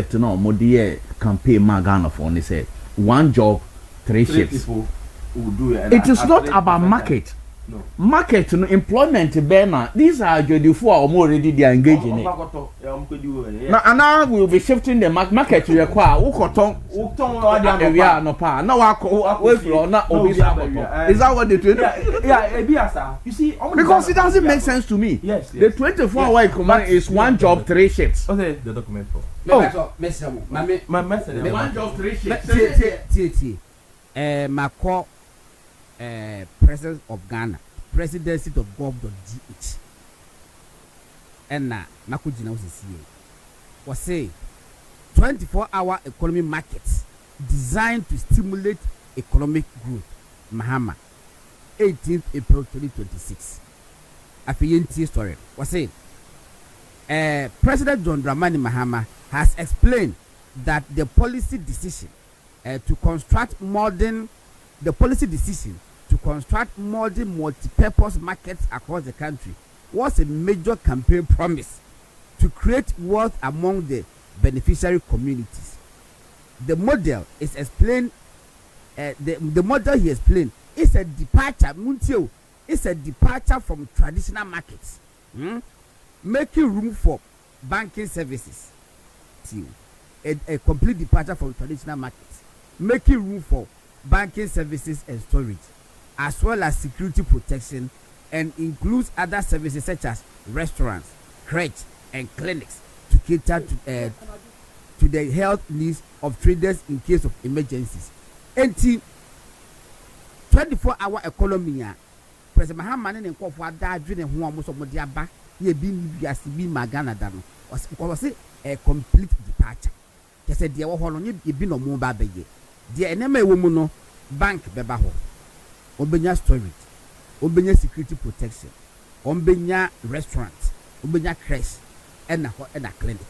concept no modi campaign magana for ni say one job, three shifts. People who do it. It is not about market. No. Market, no employment, Bena. These are the four already they are engaging in. Now we'll be shifting the market to require Ukoton, area no pa. Now I wait for not Is that what they do? Yeah, you see, because it doesn't make sense to me. Yes. The 24-hour command is one job, three shifts. Okay, the document for. Oh, one job, three shifts. My call. President of Ghana, presidency of gov.gh. And now, Nakujina was say 24-hour economy markets designed to stimulate economic growth. Mahama, 18th April 2026. Afiyenti story was saying, President John Dramani Mahama has explained that the policy decision to construct modern multi-purpose markets across the country was a major campaign promise to create wealth among the beneficiary communities. The model is explained. The model he explained is a departure. Muntio is a departure from traditional markets, making room for banking services. A complete departure from traditional markets, making room for banking services and storage, as well as security protection, and includes other services such as restaurants, crèches, and clinics to cater to the health needs of traders in case of emergencies. 24-hour economy, President Mahama and Nkofo Adadri and Huamu Somodiaba, ye be Magana Dano, was a complete departure. They said, "Dear Holon, you be no more baby. Dear enemy woman, no bank bebaho, Obenya storage, Obenya security protection, Obenya restaurant, Obenya crèche, and a clinic."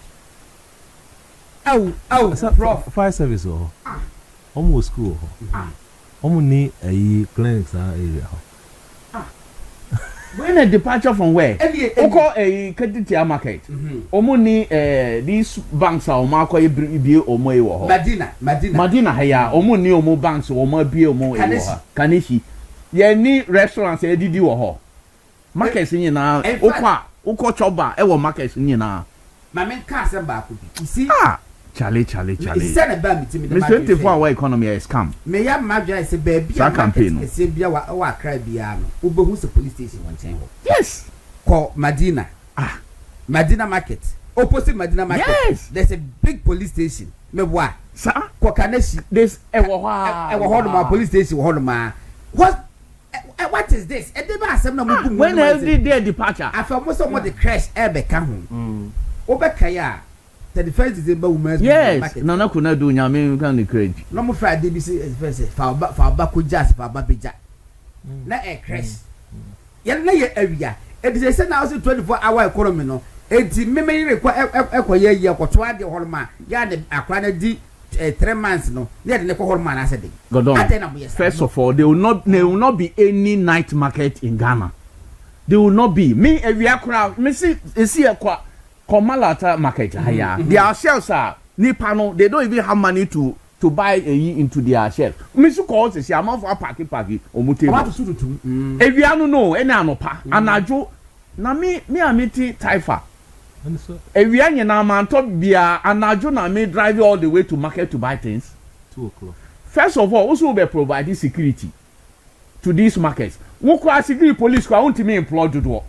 Oh, prof, fire service or almost school. Almost need a clinics area. When a departure from where? Oko a Ketitia market. Omuni these banks are Marco Bio or Moyo. Madina Haya, Omuni Omo banks or Mo Bio Mo Kanishi. Ye ni restaurants a did you or markets in now. Oko Choba, ever markets in now. My man can't back. You see? Charlie. Send a baby to me. 24-hour economy is come. May I imagine a baby campaign? A Sabia or cry piano. Uber who's the police station one time. Yes. Call Madina. Madina Market. Opposite Madina Market. Yes. There's a big police station. Me what? Sir? Kwakaneshi. There's a police station. What is this? When every day departure. I felt most of what the crash ever come. Obekaya. 31st December women's yes nana kuna do nyame kan crazy no mo Friday bi say first fa ba ko jazz fa ba beja na e crash yele na ye awia e dey say na 24-hour economy no enti meme yire kwa ekoye ye kwoto ade holma ya de akra na di 3 months no ya de ne ko holma na say de first of all there will not be any night market in Ghana. There will not be me awia kra me see ekwa Komalata market haya. Their shelves are Nipano, they don't even have money to buy into their shelves. Misu calls the amount for parky or mutable. If you don't know any anopa, anajo na me amiti taifa. If you are na man top beer, anajo na me drive all the way to market to buy things. 2 o'clock. First of all, also be providing security to these markets. Who security police won't me employ to do.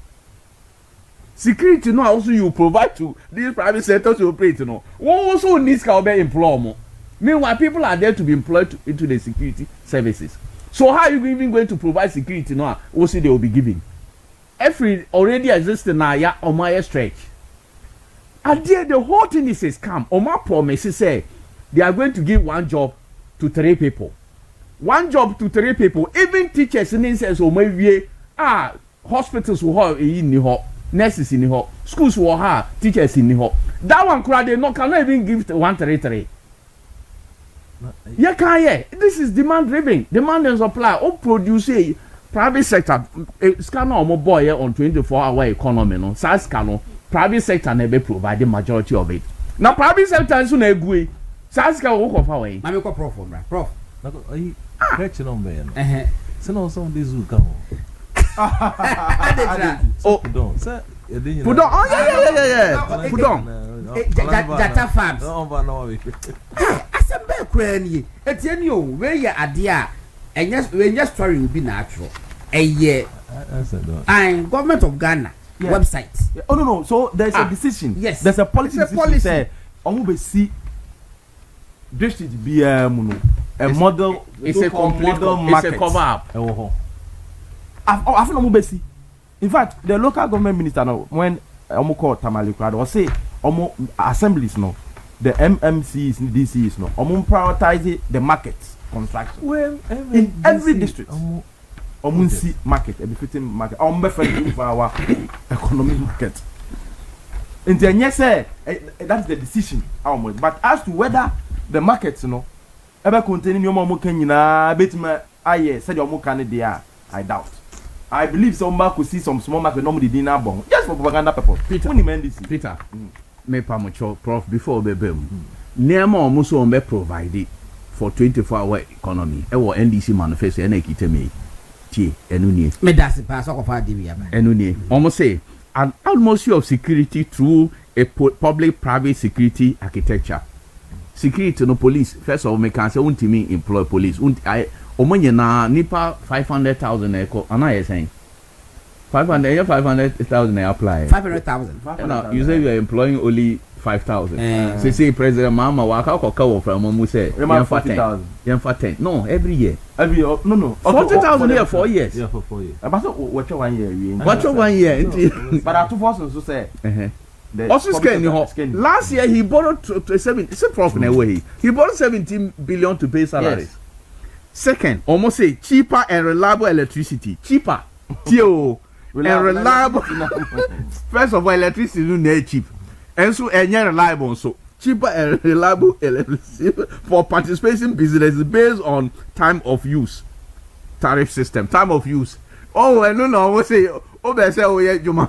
Security no also you provide to these private sectors to operate no. One also needs to be employment. Meanwhile, people are there to be employed into the security services. So how are you even going to provide security now? Also they will be giving. Every already existing now ya on my stretch. And there the whole thing is a scam. On my promise say they are going to give 1 job to 3 people. 1 job to 3 people. Even teachers in instance or maybe hospitals will have in the nurses in the hall, schools will have teachers in the hall. That one crowd they cannot even give 133. Yeah, this is demand driven. Demand and supply. Or produce a private sector scanner or boy on 24-hour economy. No, SARS private sector never provide the majority of it. na private sector nso na egui sasika wo ko fa we ma me ko prof bra prof na ko ai catch no me no se no some days you come oh don't say put on yeah put on data farms no asembe kura ni etie ni o we ya ade a enya story will be natural government of Ghana website. Oh no, so there's a decision. Yes, there's a policy. It's a policy. Say, be see district be a model. It's a complete model market. It's a cover up. I feel be see. In fact, the local government minister now when call Tamale crowd or say assemblies no, the MMCs, DCs no, prioritize the market construction. Well, in every district. See market, a befitting market, for our economic market. And then yes, that's the decision. But as to whether the markets, ever containing your mom can bit I said your mokane there, I doubt. I believe somebody could see some small market normally dinner bomb just for propaganda purpose. Peter, me pamucho prof before bebem. Nearmo almost on be provided for 24-hour economy. Ewo NDC manifesto ene kiteme. Enuni. Me that's pass of Enuni. Almost say an atmosphere of security through a public-private security architecture. Security no police. First of all, me can say untimi employ police. Omonye na nipa 500,000 eko. Ana ye saying 500,000 apply. 500,000. Now you say you are employing only 5,000. Say President Mama waka koka from Momu say 40,000. No, every year. Every year. No. 40,000 here 4 years. Yeah, for 4 years. But what 1 year? What 1 year? But I two forces to say. Also last year he borrowed to 7. It's a profit in a way. He borrowed 17 billion to pay salaries. Yes. Second, almost say cheaper and reliable electricity. Cheaper. and reliable. First of all, electricity is not cheap. And so reliable so cheaper and reliable electricity for participating businesses based on time of use tariff system. Time of use. Oh, I don't know. Say, oh yeah, Juma.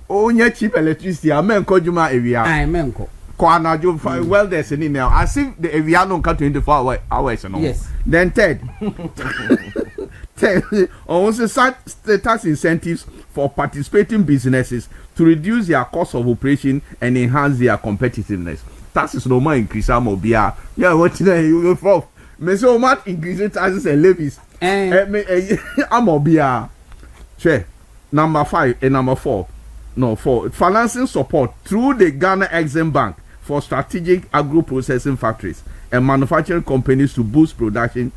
Oh, yeah, cheap electricity. I mean, Juma area. I mean, Kwana well, there's an email. I think the area don't cut 24 hours. Yes. Then third, also tax incentives for participating businesses to reduce their cost of operation and enhance their competitiveness. Taxes no more increase amobia. Yeah, what you for? Me so much increasing taxes and levies. Amobia. Che. Number 5 and number 4. No, 4. Financing support through the Ghana Exim Bank for strategic agro-processing factories and manufacturing companies to boost production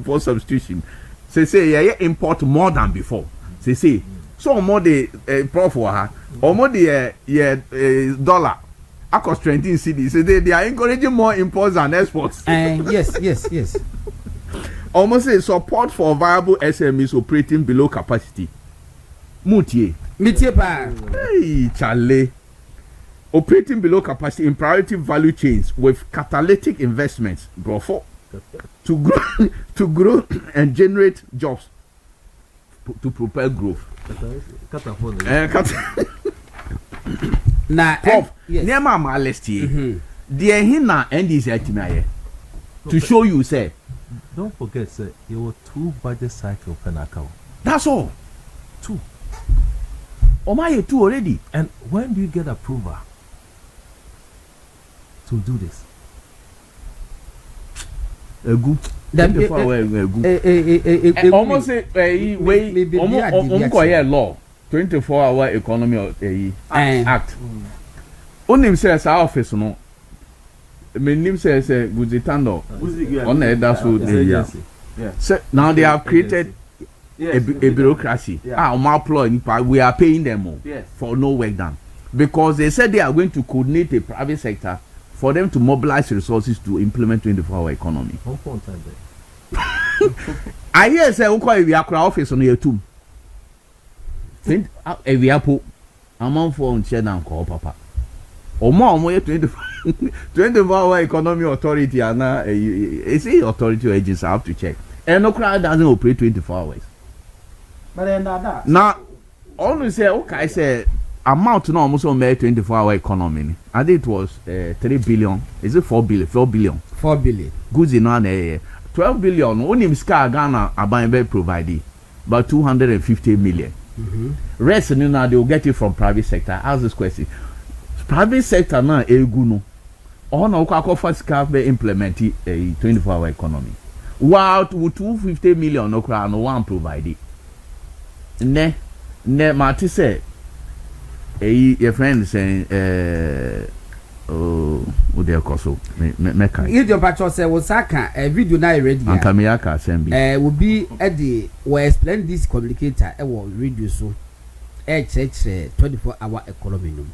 for substitution. Say yeah, import more than before. Say so more the prof or more the dollar across 20 cities. Say they are encouraging more imports than exports. Yes. Almost say support for viable SMEs operating below capacity. Mutie pa. Hey, Charlie. Operating below capacity in priority value chains with catalytic investments, bro, to grow and generate jobs to propel growth. Na prof, near my list here. Dear Hina NDC Atimaye to show you, say. Don't forget, sir, there were 2 budget cycles per account. That's all. 2. Oh my, 2 already. And when do you get approval to do this? Almost say law 24-hour economy act. Only says our office no. My name says Guzitando. On that's so now they have created a bureaucracy. We are paying them for no work done because they said they are going to coordinate the private sector for them to mobilize resources to implement 24-hour economy. I hear say we are office on your tomb. Think we are po amount for on share and call papa. Or more 24-hour economy authority and it's a authority agency. I have to check. And no crowd doesn't operate 24 hours. But then that now, always say okay. I say amount no almost on 24-hour economy. I think it was 3 billion. Is it 4 billion? 4 billion. 4 billion. Goods in one 12 billion. Only Scar Ghana are provided, but 250 million. Rest you know they will get it from private sector. Ask this question. Private sector now no. All now first be implement a 24-hour economy. While 250 million no one provided. Ne Marty say your friend saying what they call so me can if your patrol say Osaka a video na ready and Kamiaka assembly will be at the we explain this communicator will radio so 24-hour economy no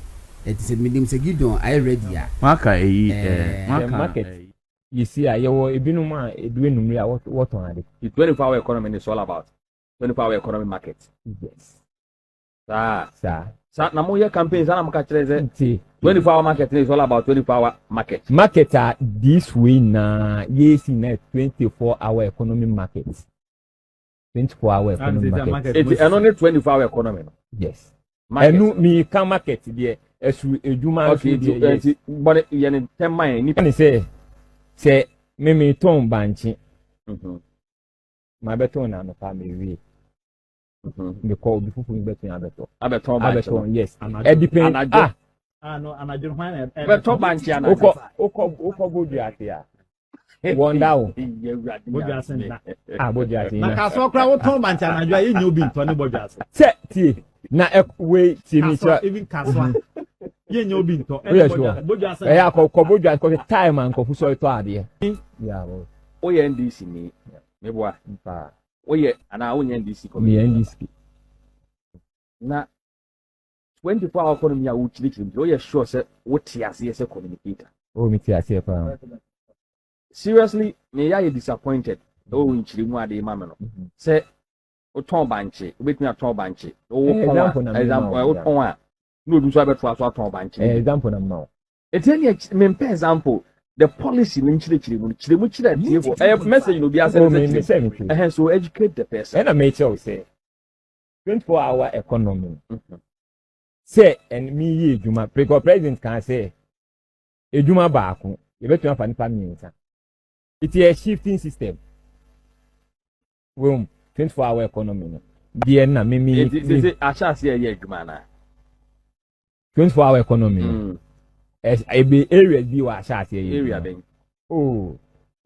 it is a medium say gideon I ready ya maka market you see ayewo ebinum a edue numri a what on ade the 24-hour economy is all about 24-hour economy market. Yes. Sir. Na mo here campaigns na mo ka kire say 24-hour market is all about 24-hour market. Market are this way na yes in a 24-hour economy market. 24-hour economy market. It's only 24-hour economy. Yes. Enu mi ka market there esu ejuma so there. But you need 10 mile ni can say me ton banchi. My beton na no pa me wi. Because before we beton abeton yes. E depend no anajo hwan beton banchi anajo. Oko bodu ate a. Wonder o. bodu asen na. Bodu ate na na. ka so kra wo ton banchi anajo a ye nyobi nto ne bodu asen. Se tie na we tie mi so even kaswa ye nyobi nto bodu asen. Ya ko bodu asen ko time an ko fu so to ade. Ya o. O ye NDC ni. Meboa mpa oye ana onye NDC ko me NDC na 24-hour economy a wuchiri oye sure say what ase say communicator me ti ase pa seriously me ya disappointed o winchiri mu ade ma me no say o ton banche obetumi aton banche o example o ton a no do so abeto aso aton banche example na ma eteni me mpe example the policy in chile message no be as so educate the person and I make sure say 24-hour economy say and me ye juma because president can say ejuma baako you better have nipa minsa it is a shifting system room 24-hour economy no there na me say asha say ye ejuma na 24-hour economy as I be areas be wa shot area ben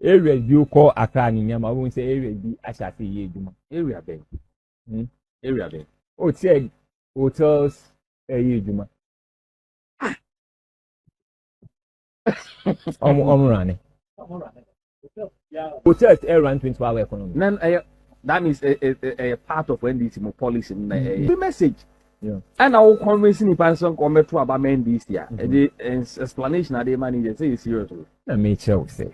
areas be call Accra ni nyama won say areas be ashate ye djuma area ben area ben say hotels ye djuma omrane hotels run 24-hour economy then that means a part of NDC mo policy the message. Yeah. And our convincing person come to about NDC. The explanation that they manage say serious. Na me tell say.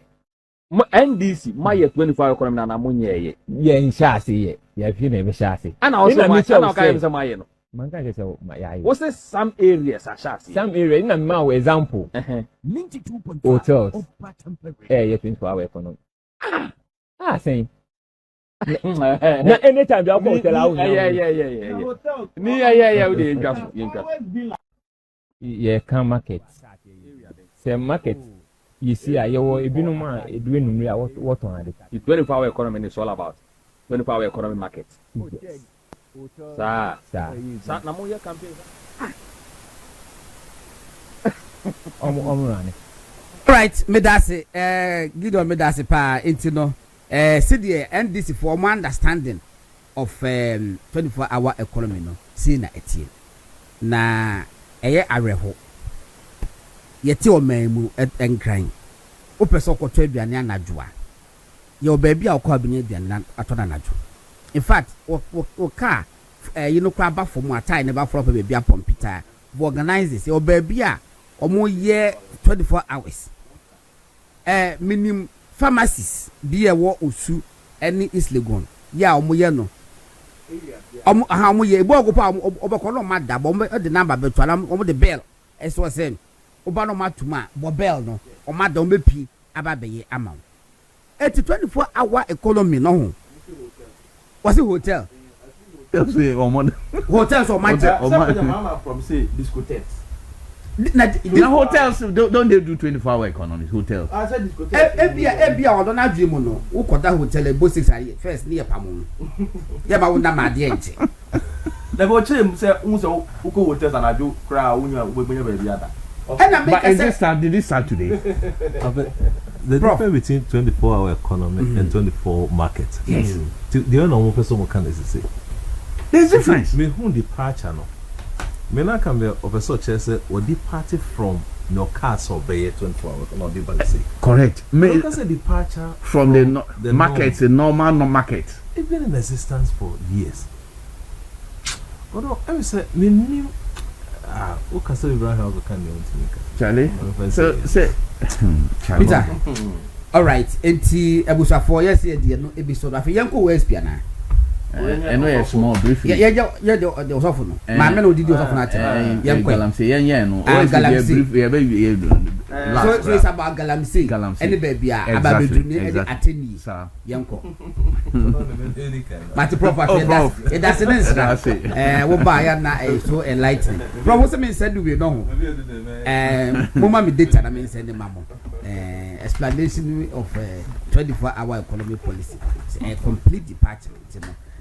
NDC my 24-hour economy na munye ye nshase ye. Ya fi na be shase. And also my channel can say my no. Man can say my ya. What's this some areas are shase? Some area na ma example. 92.5 hotels. Yeah 24-hour economy. Saying na anytime you go hotel out yeah ni yeah we dey enjoy yeah can market say market you see ayewo ebinum a edue numri a what on ade the 24-hour economy is all about 24-hour economy market yes sa na mo here campaign run right medase gideon medase pa intino see the NDC for more understanding of 24-hour economy no see na etie na eye areho yeti o memu enkran o pese okoto aduane anadwo a ye obabi a okọ abenya aduane atona anadwo in fact o car you know kwa ba for mu atai ne ba for baby a pompita we organize this obabi a omo ye 24 hours minimum pharmacies be a wo osu any East Legon ya omo ye no omo ye bo ogopa obekọ no ma da bo the number be to omo the bell eso say oba no ma tuma bo bell no o ma da o mepi aba be ye ama 24-hour economy no ho was a hotel hotels or match. Mama from say discotheques. The hotels don't they do 24-hour economies? Hotels. I said discotheques. Ebia or don't dream no. Who got that hotel and both 6 hours first near Pamon. Yeah, but una my dear. Never change say unso uko hotels and I do cry when you baby other. But is did this start today? The difference between 24-hour economy and 24 market. Yes. The only person who can say. There's difference. Me who departure no. Me na can be of a such as or departed from no cars or bay 24 hours or the say. Correct. Because a departure from the market, the normal market. It's been in existence for years. But I will say me knew who can say Abraham how can you Charlie? So say Peter. All right. Enti ebusa 4 years here no episode afi yanko West piana. I know a small briefly. Yeah, the osofu no. Ma me no didi osofu na ate. Yanko Galamsey no. Galamsey. So it's about Galamsey. Any baby about bedroom any ateni. Yanko. But proper that's it. Wo ba ya na so enlightening. Bro, what me said we no. Mama me data na me send mamo. Explanation of 24-hour economy policy. A complete departure.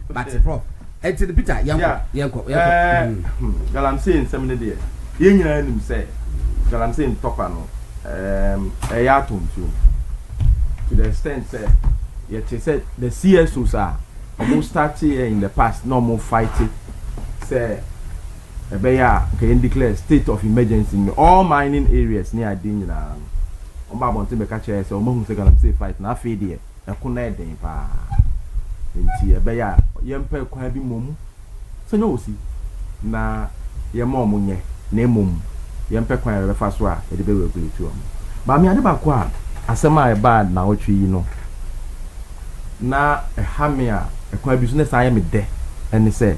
But prof, and to the Peter, Yanko, Galamsey in 7 days. You know, say Galamsey in Topano, a yatum to the extent, say, yet he said the CSOs are almost started in the past, no more fighting, say, a bear can declare state of emergency in all mining areas near Dinna. On Babon to make a chair, so Monk Galamsey fight, na feed a connect in pa. Nti ebeya yempe kwa bi mom so no si na ye mom nye na emom yempe kwa be fa so a e de be we tu am ba me ade ba ko a asema e ba na otwi yi no na e ha me a e kwa bi so na sa ye me de ene say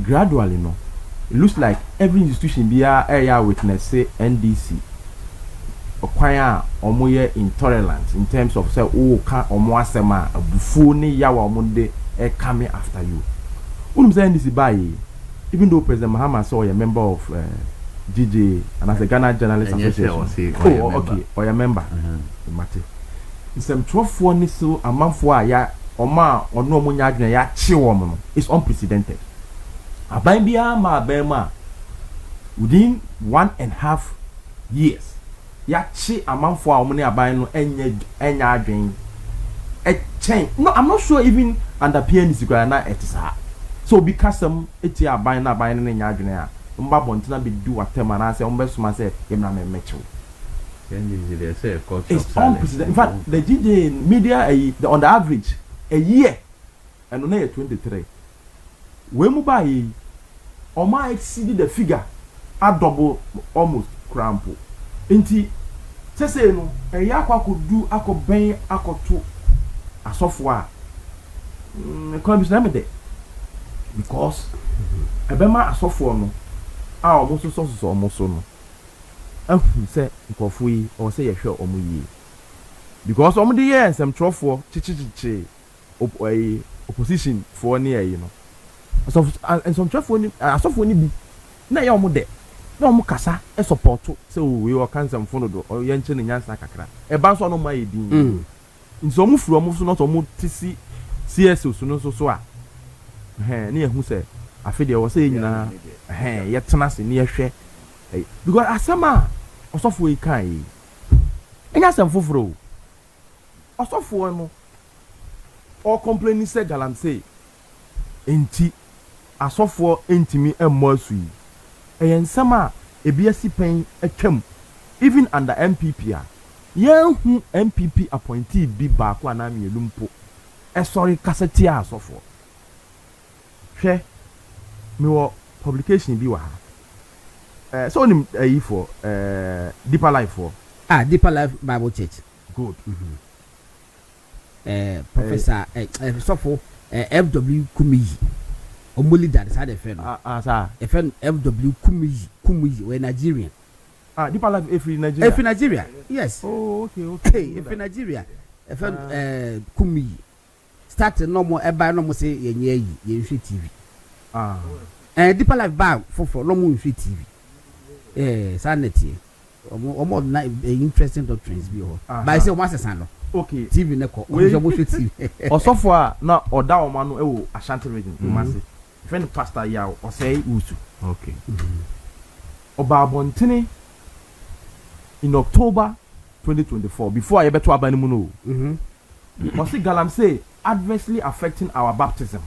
gradually no it looks like every institution bia e ya witness say NDC okwanya omoye intolerant in terms of say ka omo asema abufu ni yawa omonde e coming after you unum say NDC buy even though President Mahama saw a member of GJ and as a Ghana Journalist Association okay or a member matter some 12 ni so amanfo a ya oma ono omo nya adwene ya chi wo no is unprecedented aban bia ma aban ma within 1.5 years ya chi amanfo a omne aban no enya adwen e chen no I'm not sure even under PNC kwa na etisa so because eti aban na aban no nya adwen a mba bontina be do atema na say ombe suma say yemna me mecho they say it's unprecedented. In fact the DJ media on the average a year and on 23 we mu buy oma exceed the figure at double almost crampo enti say no eya kwakodu akoben akoto asofo a economics na me de because ebema asofo no a omo so omo so no ahu say nkofo yi o say yehwe omo yi because omo de ye nsem trofo chichichichi opposition for near you know so and some trofo ni asofo ni bi na ye omo de na omo kasa e support say we o kan some fono do o ye nche ne nyansa kakra e ba so no ma ye din nso omo furu omo so no omo tisi CSO so no so a ne ehu say afede o say nyina ye tena se ne ye hwe because asama osofo yi kan enya sem foforo osofo no o complain say Galamsey enti asofo entimi emmo asu yi ensama ebiasi pen atwam even under MPP a yehu MPP appointee bi ba ko ana mielu mpo sorry kaseti asofo hwe me wo publication bi wa ha so nim ayi for Deeper Life for Deeper Life Bible Church good Professor sofo FW Kumiyi omoli that side friend sir a friend FW Kumiyi we Nigerian Deeper Life every Nigeria yes okay if in Nigeria a friend Kumiyi start no more eba no more say yenye yi yenhwe TV Deeper Life bar for no more nhwe TV sanity omo na interesting doctrines bi ho by say o masesa no okay TV ne ko o jo mo hwe TV osofo a na oda o ma no e wo Ashanti Media mase friend pastor ya o say usu okay oba abontene in October 2024 before I beto abani mu no was it Galamsey adversely affecting our baptism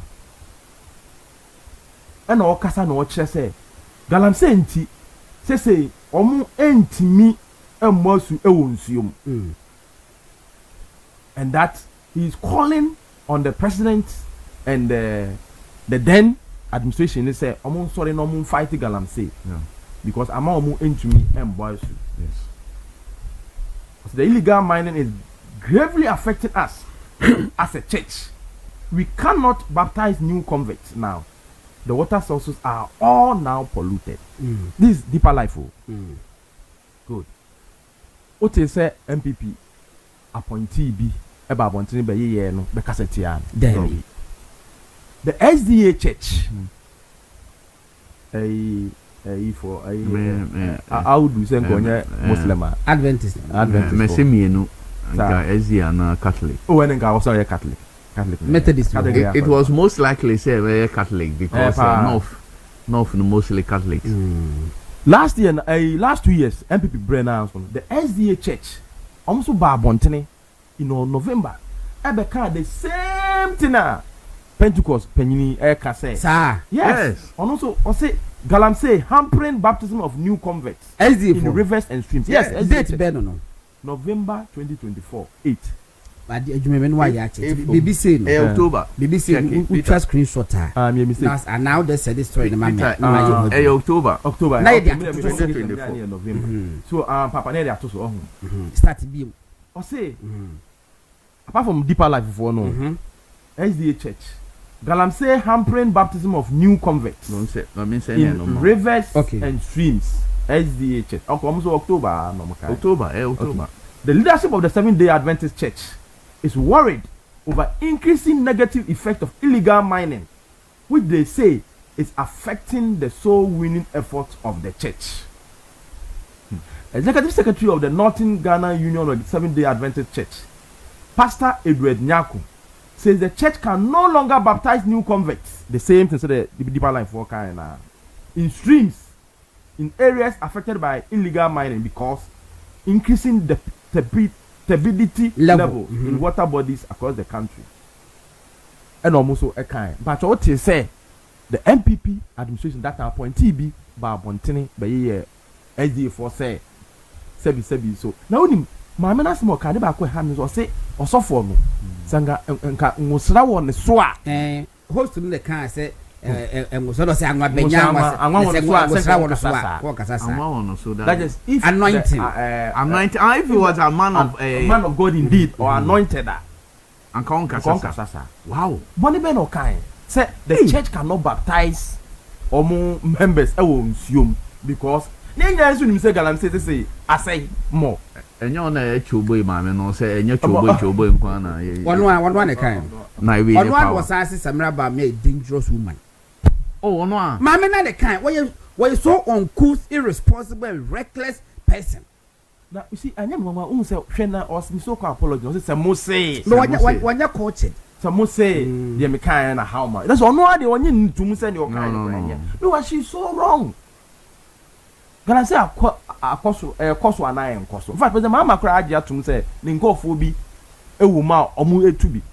and o kasa no kire say Galamsey nti say omu entimi emmasu ewo nsuom and that he is calling on the president and the then administration they say omu sorry no omu fight Galamsey because ama omu entimi emboasu yes so the illegal mining is gravely affecting us as a church. We cannot baptize new converts now. The water sources are all now polluted. This is Deeper Life. Good. What is say MPP appointee B eba abontini be ye no be kasetian. The SDA church. For how do you say Muslim Adventist Messimienu Ezia na Catholic. Oh, and I was sorry, Catholic. Methodist. It was most likely say very Catholic because North mostly Catholics. Last year, last 2 years, MPP brain announcement. The SDA church almost by Bontene in November. Ebeka the same thing. Pentecost Penini Kase. Sir. Yes. And also, I say Galamsey hampering baptism of new converts SDA in the rivers and streams. Yes, date Ben no. November 2024, 8. But you remember why you actually BBC no. October. BBC we trust screenshot. Me mistake. And now they said this story in my October. Now they 2024 November. So Papa Neri atoso start be. I say apart from Deeper Life for no. SDA church. Galamsey hampering baptism of new converts in rivers and streams. SDA church. October. October. The leadership of the Seventh-day Adventist Church is worried over increasing negative effect of illegal mining, which they say is affecting the soul-winning efforts of the church. Executive Secretary of the Northern Ghana Union of the Seventh-day Adventist Church, Pastor Edward Nyaku, says the church can no longer baptize new converts. The same thing, so the Deeper Life for in streams, in areas affected by illegal mining because increasing the turbidity level in water bodies across the country. And almost a kind. But what you say, the MPP administration that appointee be by Bontini by SDA for say, Sebi. So now, my man asked more kind of hands or say, or so for no. Sanga and Musra on the Swa. Host to the car say, and was also saying, that is if anointing. If he was a man of God indeed, or anointed that. And Konkasasa. Wow. Bonnie Ben or kind. Say the church cannot baptize or more members. I won't assume because then you say Galamsey say I say more. And you're not a chuboy, man, or say, and you're chuboy in Kwana. One a kind. One was asking Samra about me, dangerous woman. Oh, no, Mamma, not the kind. Why you so uncouth, irresponsible, and reckless person? Now, you see, I never want to say, Shena or so apologize. Some say, no, when you're coached. Some say, the American and how much. That's all no idea when you need to send your kind. No, she's so wrong. Can I say a cost one eye and cost? In fact, the Mamma cried to say, Ninko Phobi, a woman or mu to be.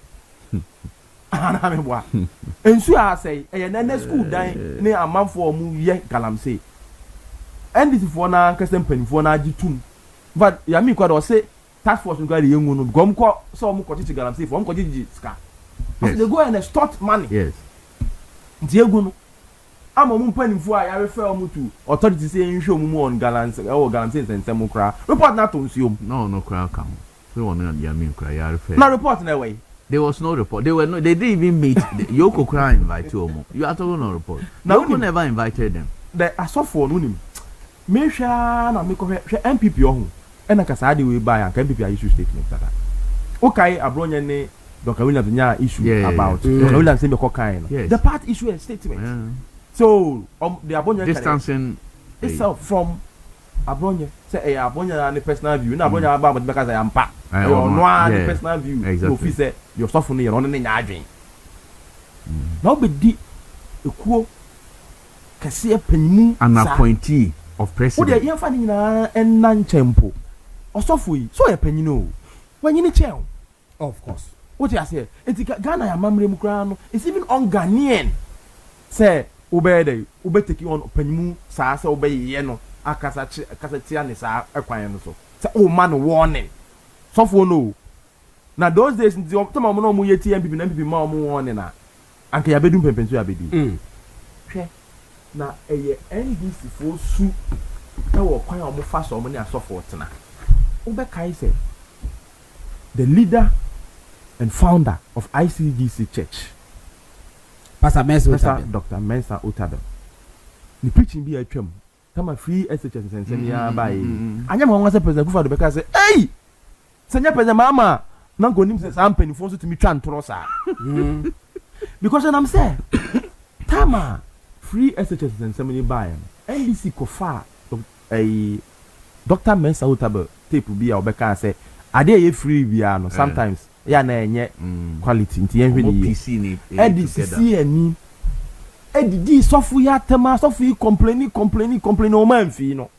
And so I say, and then school dying near a month for mu ye Galamsey. And this is for now, custom pen for now, G2. But Yami could say, task force got the young woman, Gomco, so much Galamsey from Kodiji Ska. They go and extort money. Yes. Diego, I'm a moon penny for I refer to authority saying show more on Galamsey or Galamsey and Samukra. Report not to assume. No crowd come. We want to Yamin cry. Not report in a way. There was no report. They didn't even meet. Yoko Cry invite you. You are talking no report. No one never invited them. I saw for Nunim. Mesha na make MPP ohun. And I can say we buy and MPP issue statement that. Okay, abronya ne Dr. Williams issue about Dr. Williams saying the party issue a statement. So the Abonye distancing itself from Abonye say Abonye and the personal view. Na Abonye about because I am pa. The personal view. Exactly. Say your stuff on your own in adwin. Now be di ekuo kase apanimu an appointee of president. Wo de yemfa ni na ennan chempo. Osofo yi so apanyino. Wanyini chen. Of course. What you say? It's Ghana ya mamre mu kra no. It's even on Ghanaian. Say obey take you on panimu sa obey ye no. Akasa tia ne sa ekwan no so. Say oh man warning. Sofo no. Na those days nti to ma no mu yeti MPP na MPP ma mu warning na. Anka ya bedum pempensu ya bedi. Hwe. Na eye NDC fo su e wo kwan o mo fa so mo ne asofo tena. Obe kai say the leader and founder of ICGC Church, Pastor Dr. Mensa Otabil. The preaching be a chum. Come a free SHS and send ya by. I am one as a president who because say, hey, Senya President Mama, not going to say penny force to me Chantrosa. Because I'm saying, Tama, free SHS and send by NDC Kofa, a Dr. Mensa Otabil tape will be our Becca say, are they free piano sometimes? Ya na enye quality nti yen hwe ni PC ni NDC ani edidi sofu ya tema sofu yi complaining o man fi no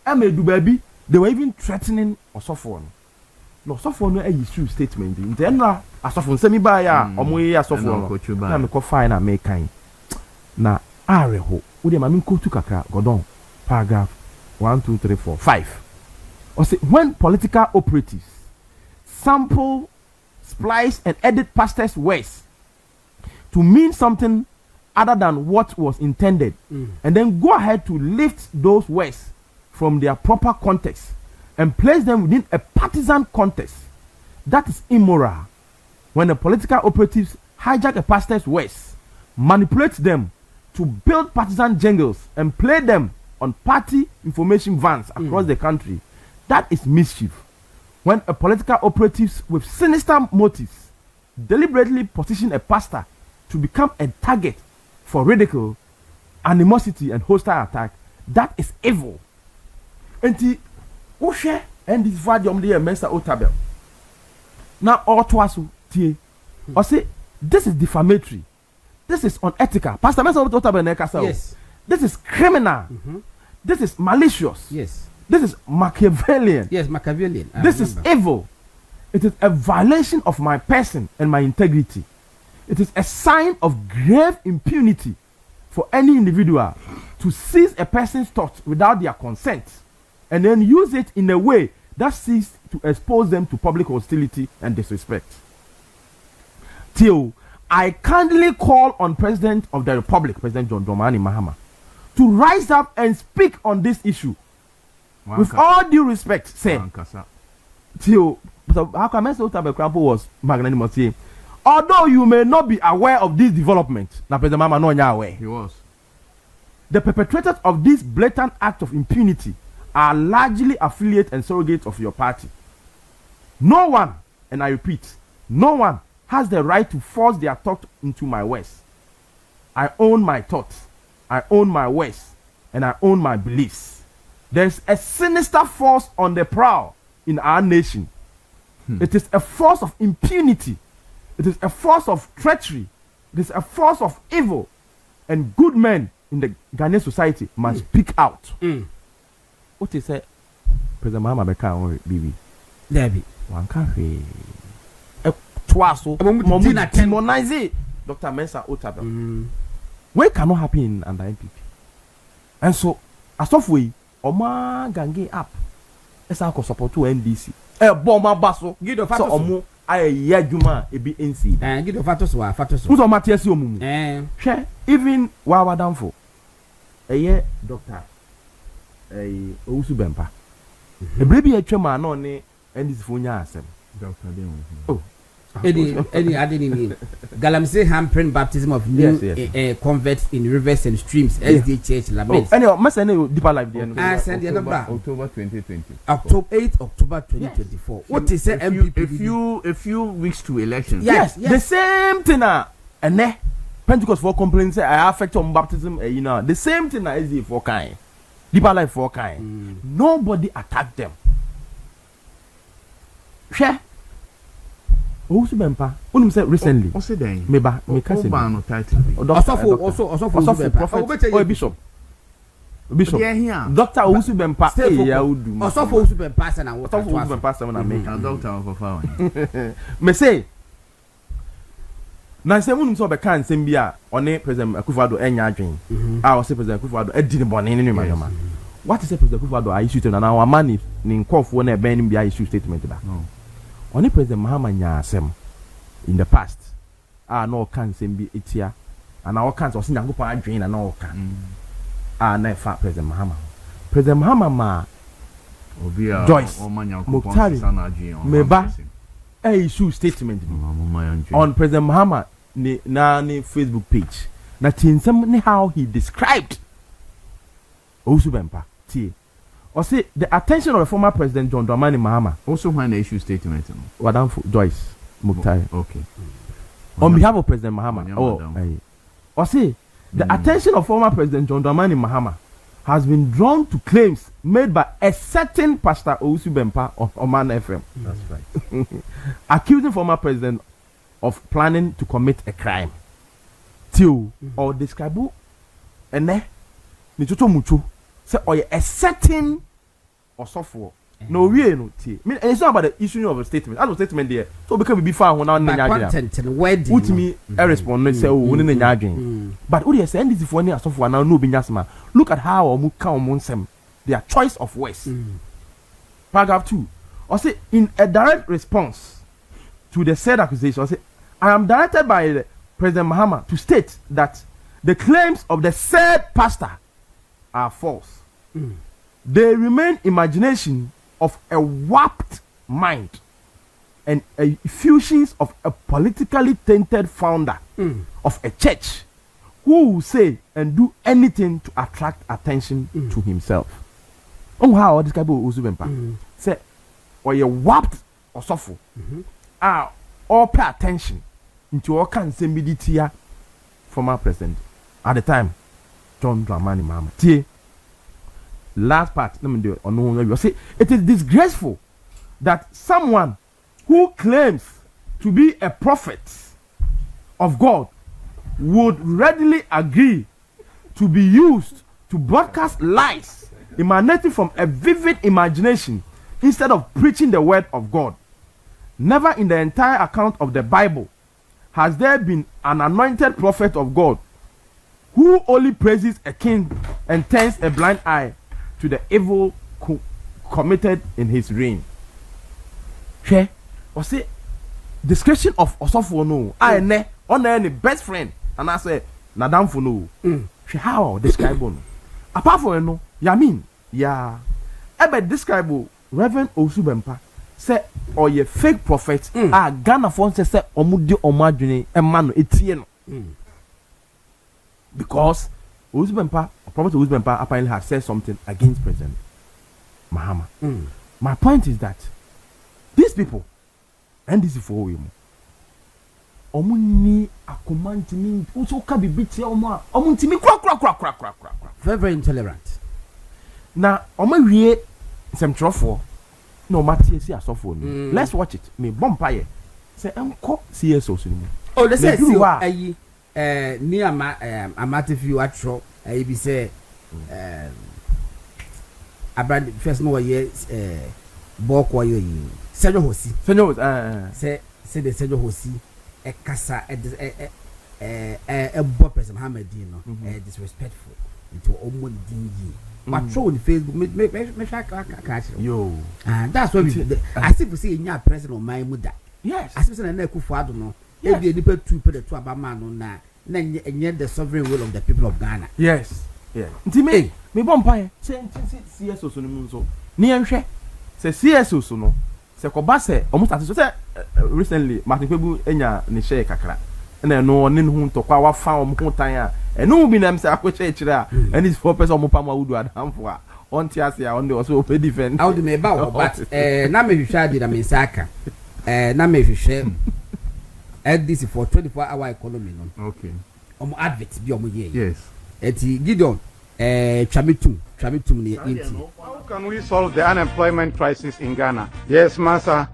amedu baby they were even threatening osofo no osofo no issue statement nti na asofo nsemi ba ya omo yi asofo no na me ko fine na me kan na areho wo de ma me ko tu kakra godon paragraph 1 2 3 4 5 or say when political operatives sample, splice, and edit pastors' words to mean something other than what was intended, and then go ahead to lift those words from their proper context and place them within a partisan context. That is immoral. When the political operatives hijack a pastor's words, manipulate them to build partisan jingles, and play them on party information vans across the country, that is mischief. When a political operatives with sinister motives deliberately position a pastor to become a target for ridicule, animosity, and hostile attack, that is evil. Enti Ushe and this vadium de Mensa Otabil. Now all twasu tie. Or say this is defamatory. This is unethical. Pastor Mensa Otabil nekasa. Yes. This is criminal. This is malicious. Yes. This is Machiavellian. Yes, Machiavellian. This is evil. It is a violation of my person and my integrity. It is a sign of grave impunity for any individual to seize a person's thoughts without their consent and then use it in a way that seeks to expose them to public hostility and disrespect. Till I kindly call on President of the Republic, President John Dramani Mahama, to rise up and speak on this issue. With all due respect, say, till how come Mr. Otabil was magnanimous? Although you may not be aware of this development, now President Mama no aware. He was. The perpetrators of this blatant act of impunity are largely affiliates and surrogates of your party. No one, and I repeat, no one has the right to force their thought into my words. I own my thoughts, I own my words, and I own my beliefs. There's a sinister force on the prowl in our nation. It is a force of impunity. It is a force of treachery. It is a force of evil. And good men in the Ghanaian society must speak out. What is it? President Mahama Beka on BB. Debbie. One country. Twice. Demonize Dr. Mensa Otabil. Where cannot happen under NPP. And so, as of way, Oma gange up. Esa ko support to NDC. Bomba baso. Give the factors. So omo aye juma e bi NC. Give the factors wa factors. Who's on Matiasi omumu? Hwe even wa danfo. Doctor. Owusu Bempa. Ebrebi atwa ma na one NDC fo nya asem. Doctor Leon. Oh. Any added in Galamsey hampering baptism of new converts in rivers and streams. SDHH laments. Anyway, must send deeper life. October 2020. October 8th, October 2024. What is it? A few weeks to elections. Yes. The same thing. And Pentecost for complaints I affect on baptism. The same thing as the for kind. Deeper life for kind. Nobody attacked them. Share. Also, Bempa. Only said recently. What's it then? Me cousin. Also, prophet. Bishop. Doctor Owusu Bempa. Also, for Owusu Bempa, and I was Owusu Bempa, and I make a doctor of a me say. Na se munum so be kan sem bia one president Akufo-Addo enya adwen a o se president Akufo-Addo edi ne bone ne manoma what is president Akufo-Addo I issue statement na our money ni nkofo na e ben bia issue statement da no one president Mahama nya asem in the past no kan sem bi etia and our kan so se nyankopon adwen na no kan na e fa president Mahama ma obia Joyce o manyankopon sana adwen meba issue statement on president Mahama ni Facebook page na tinsem ni how he described Owusu Bempa tie or say the attention of the former president John Dramani Mahama also when the issue statement Madam Joyce Mukhtar okay on behalf of President Mahama or say the attention of former president John Dramani Mahama has been drawn to claims made by a certain Pastor Owusu Bempa on Oman FM. That's right. Accusing former president of planning to commit a crime. Till or describe ene ni toto mucho say or a certain or software. No we no tie. Me it's not about the issue of a statement. That was statement there. So because we be far when now nya content and wording. Put me a response say we nya adwen. But who dey say NDC for any software now no be nyasma. Look at how omu ka omu nsem. Their choice of words. Paragraph 2. Or say in a direct response to the said accusation, or say I am directed by President Mahama to state that the claims of the said pastor are false. They remain imagination of a warped mind and effusions of a politically tainted founder of a church who will say and do anything to attract attention to himself. How this guy Owusu Bempa say or you warped or suffer all pay attention into all kinds of media former president at the time John Dramani Mahama. Tie last part let me do it on no say it is disgraceful that someone who claims to be a prophet of God would readily agree to be used to broadcast lies emanating from a vivid imagination instead of preaching the word of God. Never in the entire account of the Bible has there been an anointed prophet of God who only praises a king and turns a blind eye to the evil committed in his reign. Okay? Or say description of Osofo no. I ne on any best friend and I say Nadam for no. How describe no. Apart from no, Yamin, yeah. Ebe describe Reverend Owusu Bempa say or ye fake prophet Ghana for say omudi omadwene emma no etie no. Because Owusu Bempa, Prophet Owusu Bempa apparently has said something against President Mahama. My point is that these people NDC for we omuni akomantimi also ka bibiti omuntimi kra very intolerant. Na omawie semtrofo no matie si asofo ni. Let's watch it. Me bompaye say enko CSO so ni. Oh, let's say ayi ni amate view atro ayi bi say aband first no ye boko ye Senyo Hosi say the Senyo Hosi e kasa e bo person Hamadi no disrespectful into omo dingi but throw on Facebook me catch yo that's what we as if we see nya president my muda yes as if say na Akufo-Addo no e be nipa two pe the two abama no na enye the sovereign will of the people of Ghana. Yes nti me bompa say CSO so no so ni enhwe say CSO so no se ko ba se omo start so say recently Martin Kwebu enya ne share kakra na no ne hu ntokwa wa fa o mo tan a eno bi na msa akwache kire and is 4 person mo pa ma wudu adamfo a on ti ase a on dey also open defend how do me ba o but na me hwehwe ade na me nsaka na me hwehwe NDC for 24-hour economy no Okay. Advert bi omo ye Yes. eti Gideon twamitum ne enti. How can we solve the unemployment crisis in Ghana? Yes, Massa.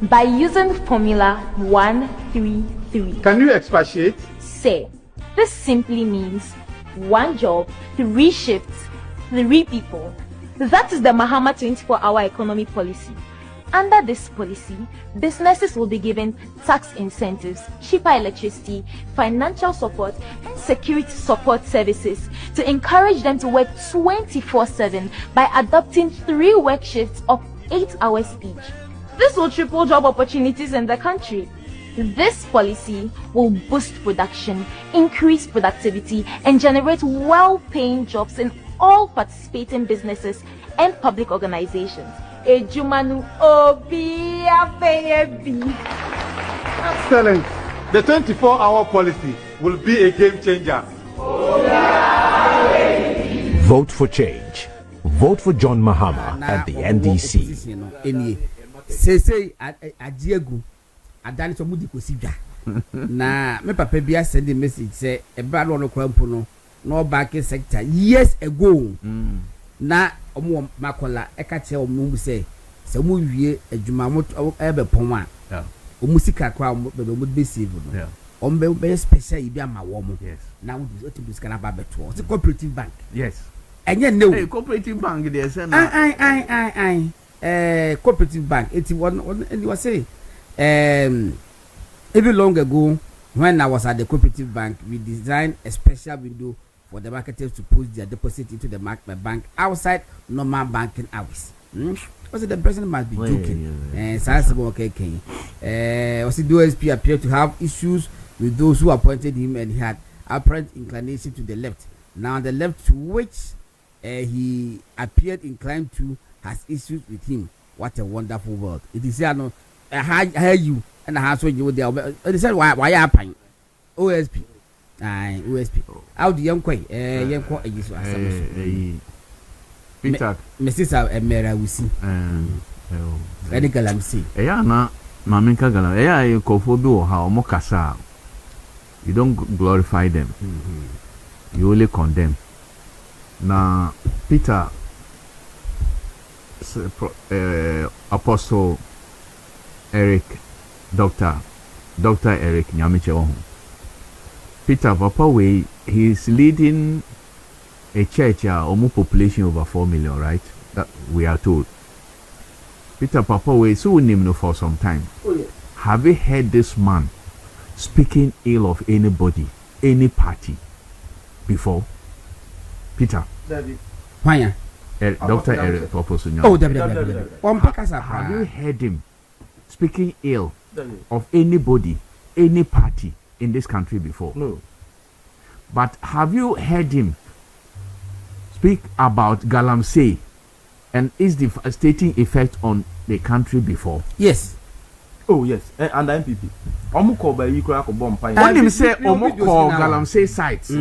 By using formula 133. Can you expatiate? Say, this simply means 1 job, 3 shifts, 3 people. That is the Mahama 24-hour economy policy. Under this policy, businesses will be given tax incentives, cheaper electricity, financial support, and security support services to encourage them to work 24/7 by adopting 3 work shifts of 8 hours each. This will triple job opportunities in the country. This policy will boost production, increase productivity, and generate well-paying jobs in all participating businesses and public organizations. Ejumanu obi afeyebi. Excellent. The 24-hour policy will be a game changer. Vote for change. Vote for John Mahama and the NDC. Say ajiegu adani so mudi kosidwa na me papa bia send a message say e bra no kwampo no no banking sector years ago na omo makola e ka che omo say se mo wie adwuma mo ebe pon a omo sika kwa be be save no omo be special ibi ama wo mo na wo do sika na ba beto o cooperative bank Yes. enye no Hey, cooperative bank dey say na. Cooperative bank it was say even long ago when I was at the cooperative bank we designed a special window for the marketers to put their deposit into the bank outside normal banking hours. Was it the president must be joking? Was it the OSP appeared to have issues with those who appointed him and he had apparent inclination to the left. Now the left to which he appeared inclined to has issues with him. What a wonderful world. It is here no how you and how so you there. They said why happen? OSP. OSP. How the young quay young quay is Peter. Mrs. Emera we see. Any Galamsey. Na Maminka Galam. You kofo bi wo ha omo kasa. You don't glorify them. You only condemn. Now Peter Apostle Eric Dr. Eric Nyamiche Peter Papa way he's leading a church almost population over 4 million, right? That we are told. Peter Papa way so we name no for some time. Oh, yeah. Have you heard this man speaking ill of anybody, any party before? Peter. Why? Dr. Eric Apostle. Oh, have you heard him speaking ill of anybody, any party in this country before? No. But have you heard him speak about Galamsey and its devastating effect on the country before? Yes. Oh yes, and the MPP. Omo call by you crack bomb pine. When him say Omo call Galamsey sites,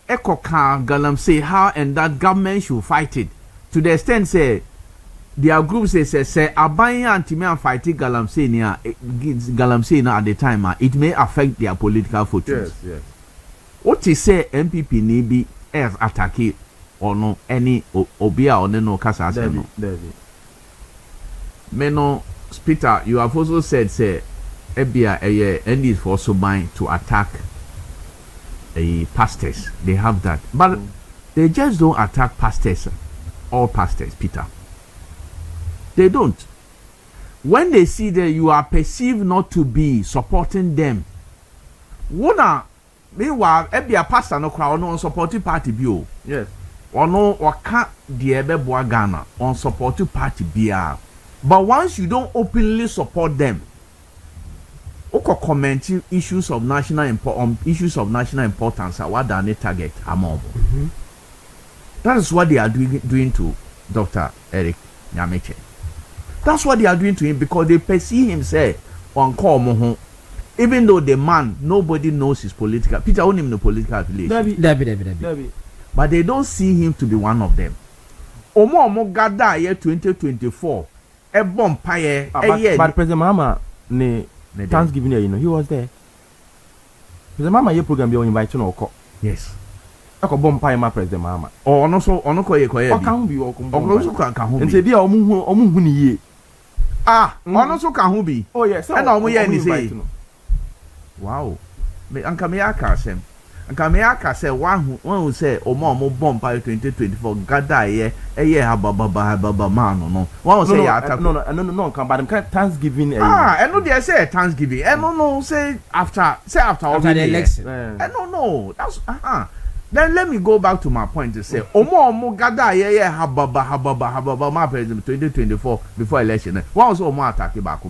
Echo can Galamsey how and that government should fight it to the extent say their group say Abaya anti-me and fighting Galamsey near Galamsey now at the time it may affect their political fortunes. Yes. What is say MPP need be as attack or no any obia or no kasa no. Meno Peter, you have also said say ebia NDC for so buying to attack pastors. They have that, but they just don't attack pastors. All pastors, Peter. They don't. When they see that you are perceived not to be supporting them, meanwhile, ebia pastor no crowd no supporting party bio. Yes. Or no waka diebe boa Ghana on supporting party bia. But once you don't openly support them, oko commenting issues of national importance are what they target among. That is what they are doing to Dr. Eric Nyamiche. That's what they are doing to him because they perceive him say on call moho. Even though the man, nobody knows his political. Peter own him the political affiliation. David. But they don't see him to be one of them. Omo gada year 2024. But President Mahama ne Thanksgiving year, he was there. President Mahama ye program be invite to no. Yes. Eko bompaye ma President Mahama. Ono koye. O kan bi o kun. Ono so kan hu bi. Nti bia omu hu ni ye. Ono so kan hu bi. Oh yes. And omo ye ni say. Wow. Me anka me aka asem. Anka me aka say one who say omo bompaye 2024 gada ye hababa man no. One say ya attack. No, come but them Thanksgiving. No dey say Thanksgiving. No say after the election. No. That's Then let me go back to my point to say, Omo gada ye hababa my president 2024 before election. Why was Omo attack back?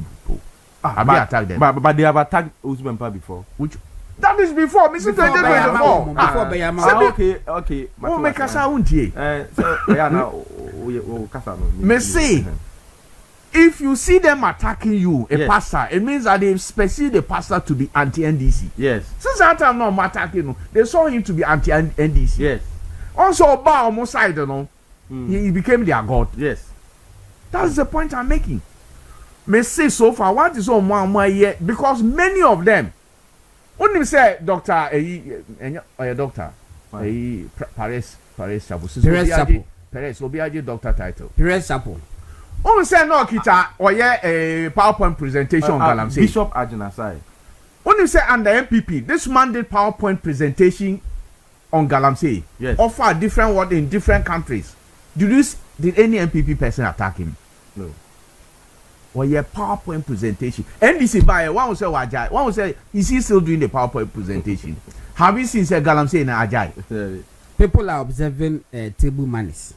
Have they attacked them? But they have attacked Usman before. Which that is before Mr. 2024. Before okay. Who make us out here? Me say, if you see them attacking you, pastor, it means that they perceive the pastor to be anti-NDC. Yes. Since that time, no attacking him, they saw him to be anti-NDC. Yes. Also, Oba almost side, he became their god. Yes. That's the point I'm making. Me say so far, what is on one year? Because many of them, when you say doctor, doctor, Paris Chapo. Perez Obiaji doctor title. Perez Chapo. Oh, say no, Kita, or a PowerPoint presentation on Galamsey. Bishop Ajinasai. When you say under MPP, this man did PowerPoint presentation on Galamsey. Yes. Offer a different word in different countries. Did any MPP person attack him? No. Or a PowerPoint presentation. NDC by one will say Ajay. One will say, is he still doing the PowerPoint presentation? Have you seen Galamsey in Ajay? People are observing table manners.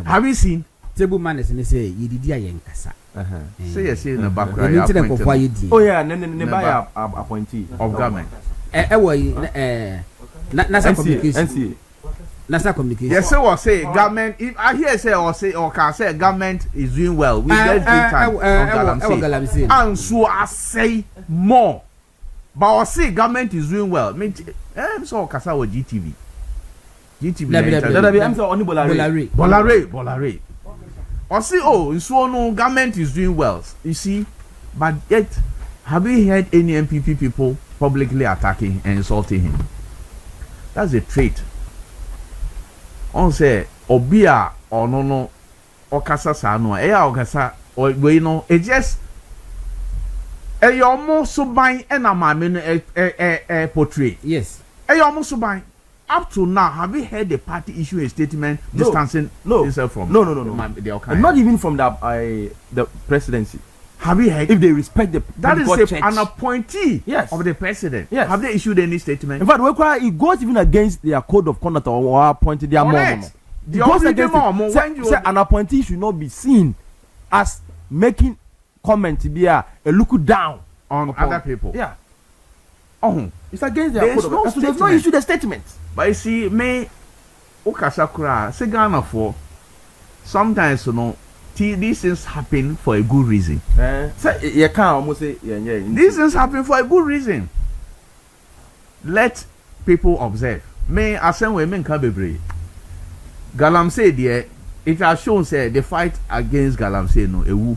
Have you seen? Table manners and they say Yididia Yankasa. Say yes in the background. Oh yeah, never appointee of government. Nasa communication. Nasa communication. Yes, so say government. If I hear say or can say government is doing well. We get big time on Galamsey. And so I say more. But I say government is doing well. I'm so Kasa or GTV. I'm so only Bolare. Or see, so no government is doing well. You see, but yet, have you heard any MPP people publicly attacking and insulting him? That's a trait. On say, Obia or no, Okasa Sano, Okasa, or we know, it just a almost so buying and a man portray. Yes. A almost so buying. Up to now, have you heard the party issue a statement distancing itself from? No. Not even from the presidency. Have you heard? If they respect that is an appointee of the president. Yes. Have they issued any statement? In fact, it goes even against their code of conduct or appointed their mom. It goes against say an appointee should not be seen as making comment to be a look down on other people. Yeah. It's against their code of conduct. So they've not issued a statement. But you see, me, Okasakura, say Ghana for sometimes, these things happen for a good reason. So you can't almost say, these things happen for a good reason. Let people observe. Me, I say, women can't be brave. Galamsey, there, it has shown, say, the fight against Galamsey, ewu.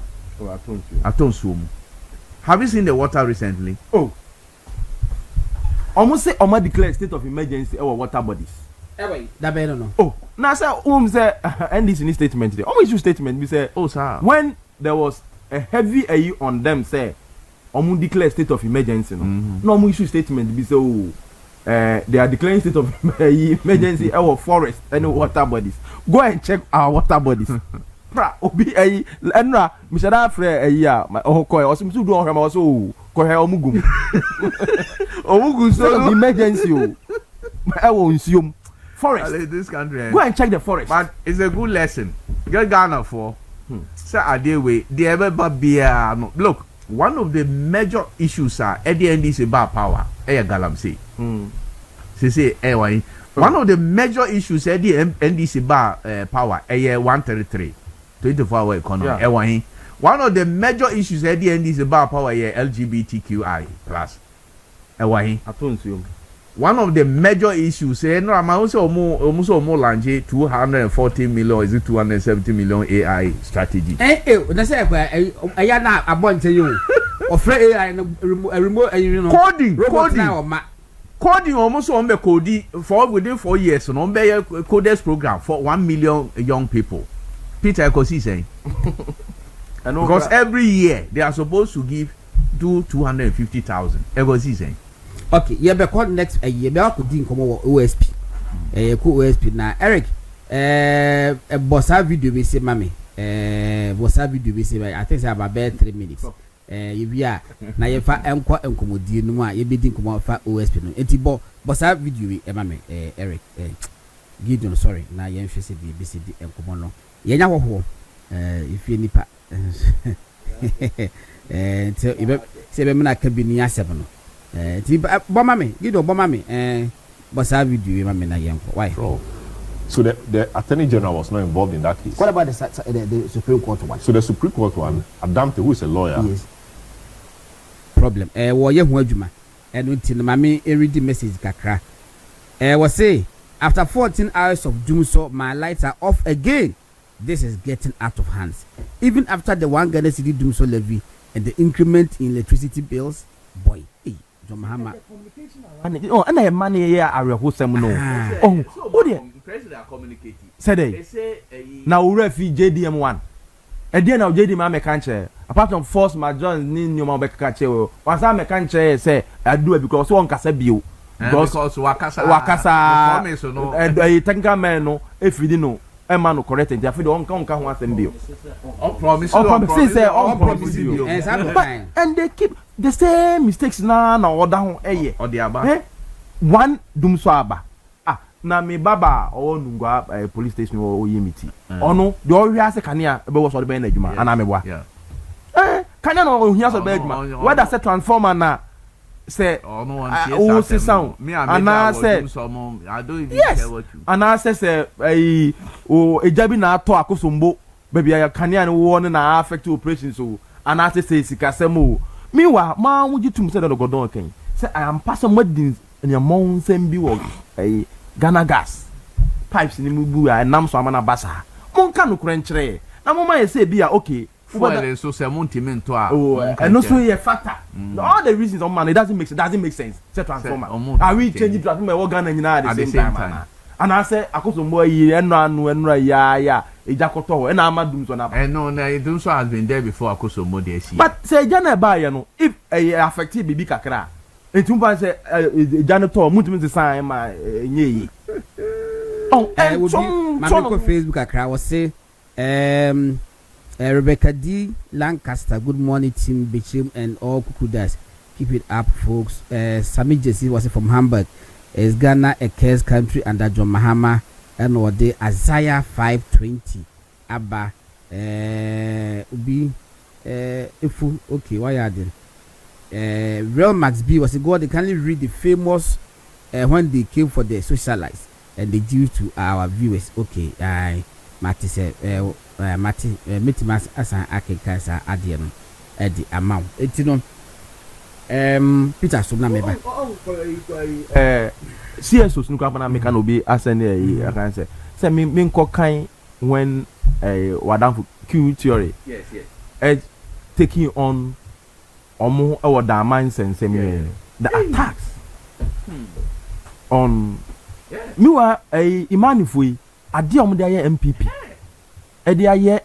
Atonsuomu. Have you seen the water recently? Almost say Oma declared state of emergency or water bodies. That better no. Now say say NDC statement today. Issue statement we say sir. When there was a heavy AU on them say Omu declare state of emergency no issue statement we say they are declaring state of emergency our forest and water bodies. Go and check our water bodies. Obi enra mishada frɛ my okoy osimsu do ohwema so ko he omugum so emergency nsiom forest this country. Go and check the forest. But it's a good lesson. Get Ghana for say adewe the ever babia no. Look, one of the major issues are NDC about power Galamsey. Say one of the major issues NDC bar power 133 24-hour economy. one of the major issues at the end is about power here LGBTQI plus. Why? One of the major issues, no, I'm also almost launch 240 million, is it 270 million AI strategy? That's I na abon tell you. Of AI remote, you know, coding almost on the coding for within 4 years, so on the coders program for 1 million young people. Peter Ekosi saying, because every year they are supposed to give 250,000. Ekosi saying. Okay, yeah, be called next year. Be ako din komo OSP. Ko OSP na Eric. Bossa video be say mami. Bossa video be say I think say about 3 minutes. You be na ye fa enko enkomodi no a ye be din komo fa OSP no. Enti bossa video we mami Eric. Gideon sorry. Na ye nhwe se be se di enkomo no. Ye nya hoho. If you nipa. Till ibe se be na kabini asem no. Bomami, you do bomami, bossa video, mammy, na yanko. Why? So the Attorney General was not involved in that case. What about the Supreme Court one? So the Supreme Court one, Adamte, who is a lawyer. Yes. Problem. Well, you wajuma, and until mammy read the message kakra. Was say after 14 hours of doom, so my lights are off again. This is getting out of hands. Even after the one Ghana City doom so levy and the increment in electricity bills, boy. Mahama. Oh, and I money here are a wholesome no. Oh, president communicating. Said they say now refi JDM1. And then now JDM can't apart from force my John Nino Mabeka. Was I can't say I do it because one cassa bill. Because Wakasa and a technical man no if you didn't know. Man no correct and therefore don't come once and bill. Promise and they keep the same mistakes na or down or the aba. One doom swaba. Na me baba or nungwa police station or yimiti. Oh no, the only as a kanya was all the benejuma and amewa. Kanya no here's a bedma. What does a transformer na say oh say sound and I said I don't even care what you and I say a jabi na to akosombo baby I kanya no one na affect operation so and I say sikasemo meanwhile ma would you to say that godon ken say I am passing weddings in your mom same be work a Ghana gas pipes in mubu I nam so amana basa mon kan no krenchre na mo ma say be okay well, so to and also a factor. All the reasons on man, it doesn't make sense. Say transformer. Are we changing transformer organ at the same time? And I say, I could some boy and ya, a jacoto, and I'm a doom on up. And no, doom so has been there before I could so more. But say, Jana Bayano, if a affected baby kakra, and two say, janitor, Mutum sign my ye. Oh, and my Facebook kakra was say, Rebecca D. Lancaster, good morning, Team Bichim and all Kukudas. Keep it up, folks. Sami Jesse was from Hamburg. Is Ghana a curse country under John Mahama and or the Isaiah 5:20? Abba, Ubi, Ifu, okay, why are they? Real Max B was a god. They can read the famous when they came for the socialize and they due to our viewers. Okay, Mati said, Mati, Mitimas as an Akikasa Adian at the amount. It's no Peter Sunameba. CSO Snukapana Mekanobi as an I can say. Say me cocaine when a Wadam Q theory. Yes. Taking on more our minds and same the attacks on me are a Imanifui. Adiom de aye MPP e de aye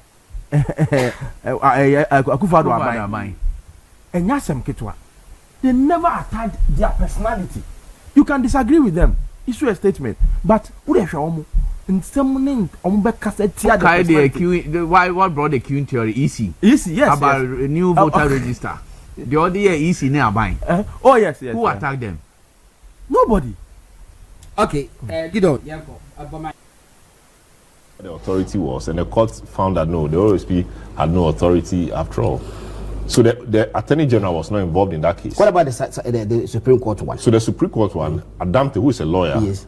akufado aban enya sem ketwa they never attacked their personality. You can disagree with them, issue a statement, but who dey hwe omo nsem omo be kasa tia the why what brought the queuing theory easy yes about a new voter register the other year easy ne aban oh yes who attacked them? Nobody. Okay, Gideon yanko aboma the authority was, and the court found that no, the OSP had no authority after all. So the Attorney General was not involved in that case. What about the Supreme Court one? So the Supreme Court one, Adamte, who is a lawyer. Yes.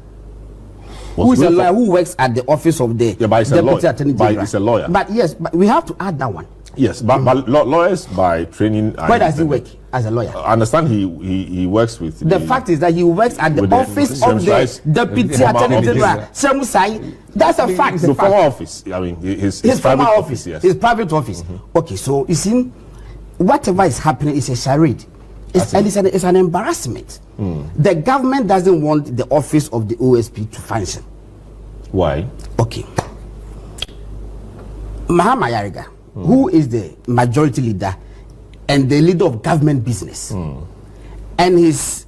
Who is a lawyer who works at the office of the Deputy Attorney General? But he's a lawyer. But yes, but we have to add that one. Yes, but lawyers by training. Where does he work as a lawyer? I understand he works with. The fact is that he works at the office of the Deputy Attorney General, Semusai. That's a fact. The former office. I mean, his former private office. Yes. His private office. Okay, so you see, whatever is happening is a charade. It's an embarrassment. The government doesn't want the office of the OSP to function. Why? Okay. Mahama Yariga, who is the majority leader and the leader of government business, and his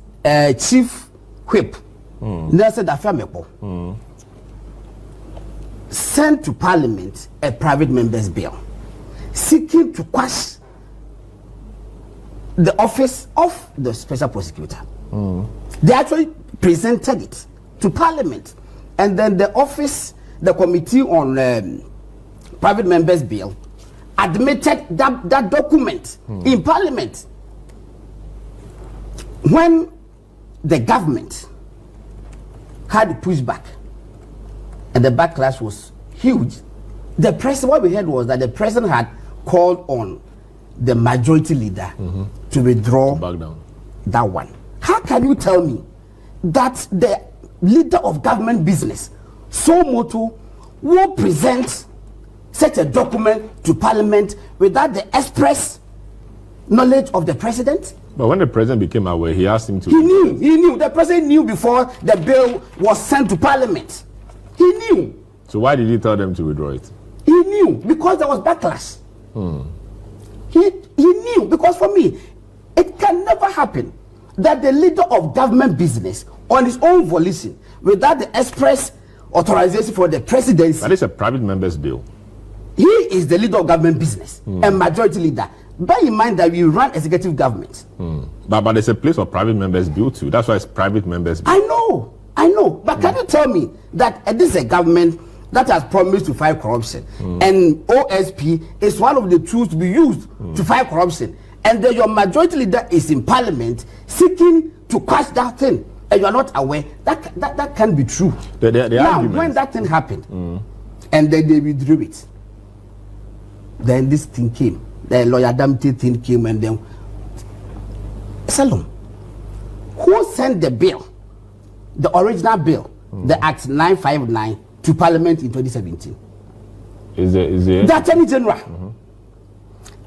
chief whip, Nelson Dafemepo, sent to Parliament a private member's bill seeking to quash the office of the special prosecutor. They actually presented it to Parliament, and then the office, the committee on private members bill, admitted that document in Parliament. When the government had to push back and the backlash was huge, the president, what we heard was that the president had called on the majority leader to withdraw that one. How can you tell me that the leader of government business, Somoto, will present such a document to Parliament without the express knowledge of the president? But when the president became aware, he asked him to. He knew. The president knew before the bill was sent to Parliament. He knew. So why did he tell them to withdraw it? He knew because there was backlash. He knew because for me, it can never happen that the leader of government business on his own volition, without the express authorization for the presidency. That is a private member's bill. He is the leader of government business and majority leader. Bear in mind that we run executive government. But there's a place for private members bill too. That's why it's private members bill. I know. But can you tell me that this is a government that has promised to fight corruption, and OSP is one of the tools to be used to fight corruption, and then your majority leader is in Parliament seeking to quash that thing, and you are not aware? That can't be true. Now, when that thing happened, and then they withdrew it, then this thing came. The lawyer Damte thing came, and then Salom, who sent the bill, the original bill, the Act 959, to Parliament in 2017? Is it? The Attorney General.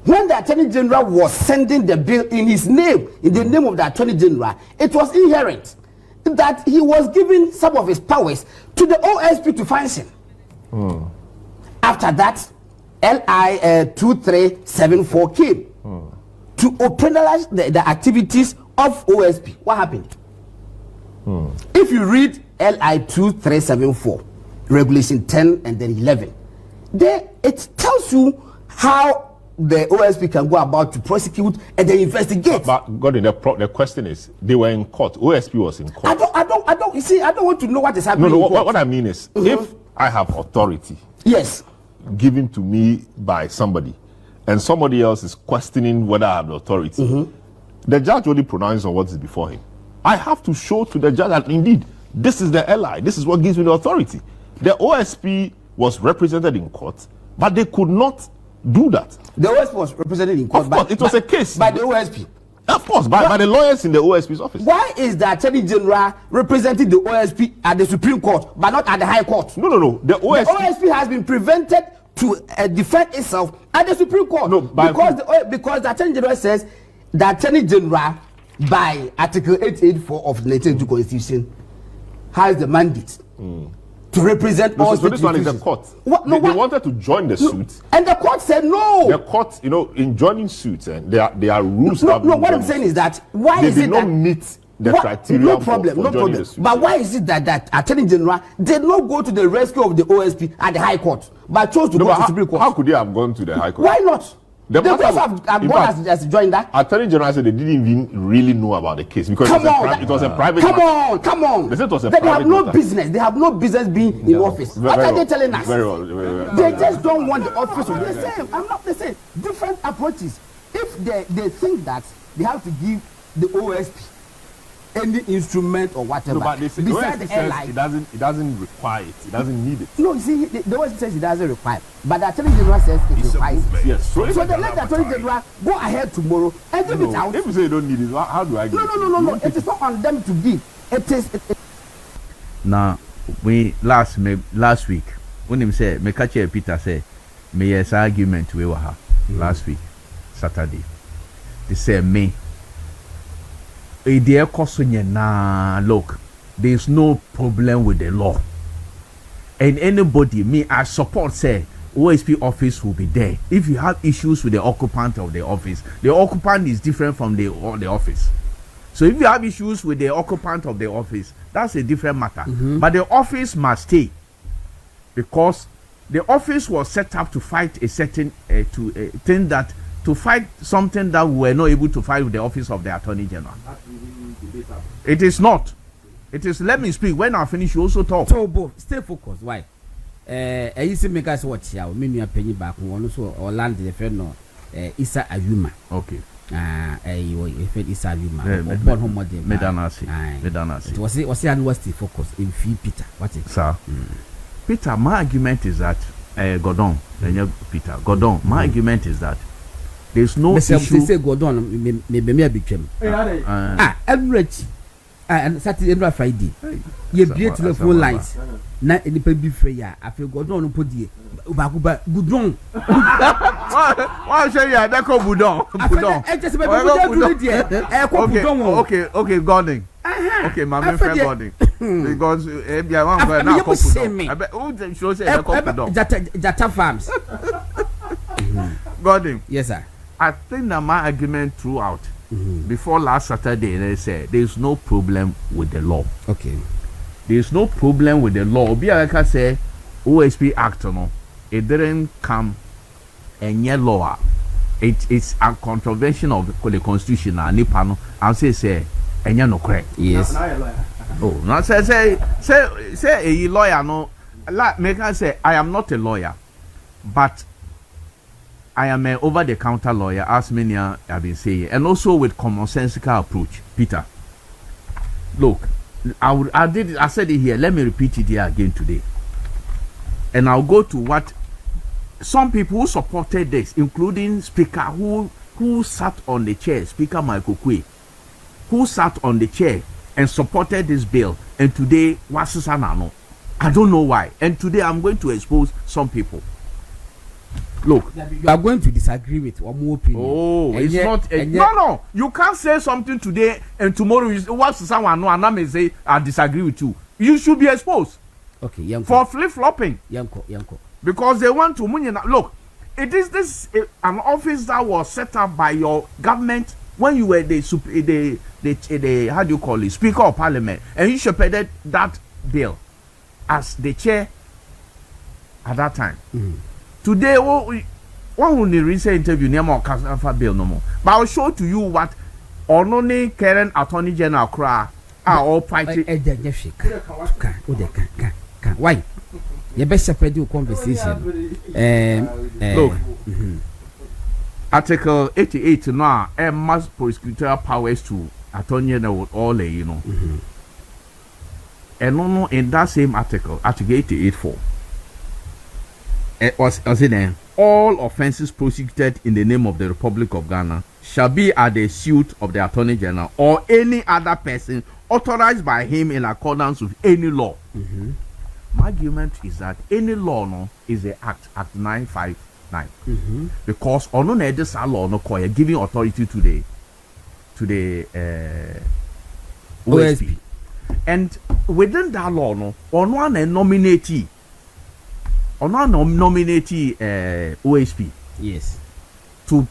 When the Attorney General was sending the bill in his name, in the name of the Attorney General, it was inherent that he was giving some of his powers to the OSP to function. After that, LI 2374 came to operationalize the activities of OSP. What happened? If you read LI 2374, Regulation 10 and then 11, there it tells you how the OSP can go about to prosecute and then investigate. But Gordon, the question is, they were in court. OSP was in court. You see, I don't want to know what is happening. No, what I mean is, if I have authority, yes, given to me by somebody, and somebody else is questioning whether I have the authority, the judge only pronounced on what is before him. I have to show to the judge that indeed this is the LI, this is what gives me the authority. The OSP was represented in court, but they could not do that. The OSP was represented in court. Of course, it was a case by the OSP. Of course, by the lawyers in the OSP's office. Why is the Attorney General representing the OSP at the Supreme Court, but not at the High Court? No. The OSP has been prevented to defend itself at the Supreme Court. No, because the Attorney General says the Attorney General, by Article 884 of the 1982 Constitution, has the mandate to represent all. So this one is the court. They wanted to join the suit, and the court said no. The court, in joining suits, and there are rules. No, what I'm saying is that why they is did it not that meet the criteria? No problem. But why is it that Attorney General did not go to the rescue of the OSP at the High Court, but chose to go to the Supreme Court? How could they have gone to the High Court? Why not? They must have gone as joined that. Attorney General said they didn't even really know about the case because it was a private. Come on. They said it was a they private have no matter. business. They have no business being in office. What are they telling us? Very well. They just don't want the office. The same. I'm not the same. Different approaches. If they think that they have to give the OSP any instrument or whatever. No, but they say, besides the says airline, it doesn't require it. It doesn't need it. No, you see, the OSP says it doesn't require, but the Attorney General says it requires. Yes. So they let the Attorney General go ahead tomorrow and give it out. If you say you don't need it, how do I give it? No. It is not on them to give. It is. Now, last week, when him say, me catch Peter say, me yes argument we were last week, Saturday. They say me. Idea na look, there's no problem with the law. And anybody, me, I support say OSP office will be there. If you have issues with the occupant of the office is different from the office. So if you have issues with the occupant of the office, that's a different matter. But the office must stay, because the office was set up to fight a certain to fight something that we were not able to fight with the office of the Attorney General. It is not. It is. Let me speak. When I finish, you also talk. So, both stay focused. Why? I used to make us watch here. Me no penny back. One also or land the friend no. Isa Ayuma. Okay. You Isa Ayuma. Born home model. Medanasi. It was he and was stay focused in fee Peter. What is? Sir. Peter, my argument is that Gordon. Gordon. My argument is that there's no issue. Say Gordon. Me became. Average. And Saturday and Friday. You be telephone lines. Na enipa bi frɛ ya afɛ Gordon no podi ba Gudron. Why say ya da ko Budon? Okay, Gordon. Okay, my man friend Gordon. Because I want go na ko Budon. I bet who show say da ko Budon. Jata Farms. Gordon. Yes sir. I think that my argument throughout before last Saturday, they said there's no problem with the law. Okay. There's no problem with the law. Be like I say, OSP Act, no, it didn't come any law. It's a contravention of the Constitution. Nipano, I'll say, and you're no correct. Yes. Oh, no, say a lawyer, no, like, make I say, I am not a lawyer, but I am an over-the-counter lawyer, as many have been saying, and also with commonsensical approach. Peter, look, I said it here. Let me repeat it here again today, and I'll go to what some people who supported this, including Speaker who sat on the chair, Speaker Michael Kwe, who sat on the chair and supported this bill, and today Wasisanano. I don't know why, and today I'm going to expose some people. Look, you are going to disagree with one more opinion. Oh, and it's not. No. You can't say something today and tomorrow you watch someone no and I may say I disagree with you. You should be exposed. Okay, Yanko. For flip flopping. Yanko. Because they want to look. It is this an office that was set up by your government when you were the how do you call it, Speaker of Parliament, and you shepherded that bill as the chair at that time. Today, one will the recent interview near more Casafa bill no more. But I'll show to you what only current Attorney General Kra are all fighting. Why? You best separate your conversation. Look, Article 88 now, mass prosecutorial powers to Attorney General all you know. And no, in that same article, Article 88.4. Was it then? All offences prosecuted in the name of the Republic of Ghana shall be at the suit of the Attorney General or any other person authorized by him in accordance with any law. My argument is that any law no is the Act 959 because on this law no call giving authority to the OSP, and within that law no on one nominatee. Nominate OSP. Yes. To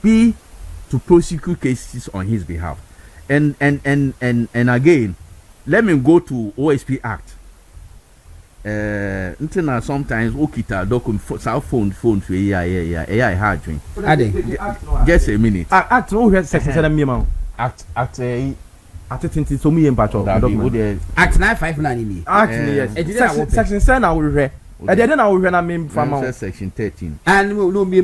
prosecute cases on his behalf. And again, let me go to OSP Act. Sometimes okita document phone just a minute. Act no we section 7 me Act Act 20 so me document. Act 959 Act yes. Section 7 na we re. I didn't know when I mean from section 13. And no me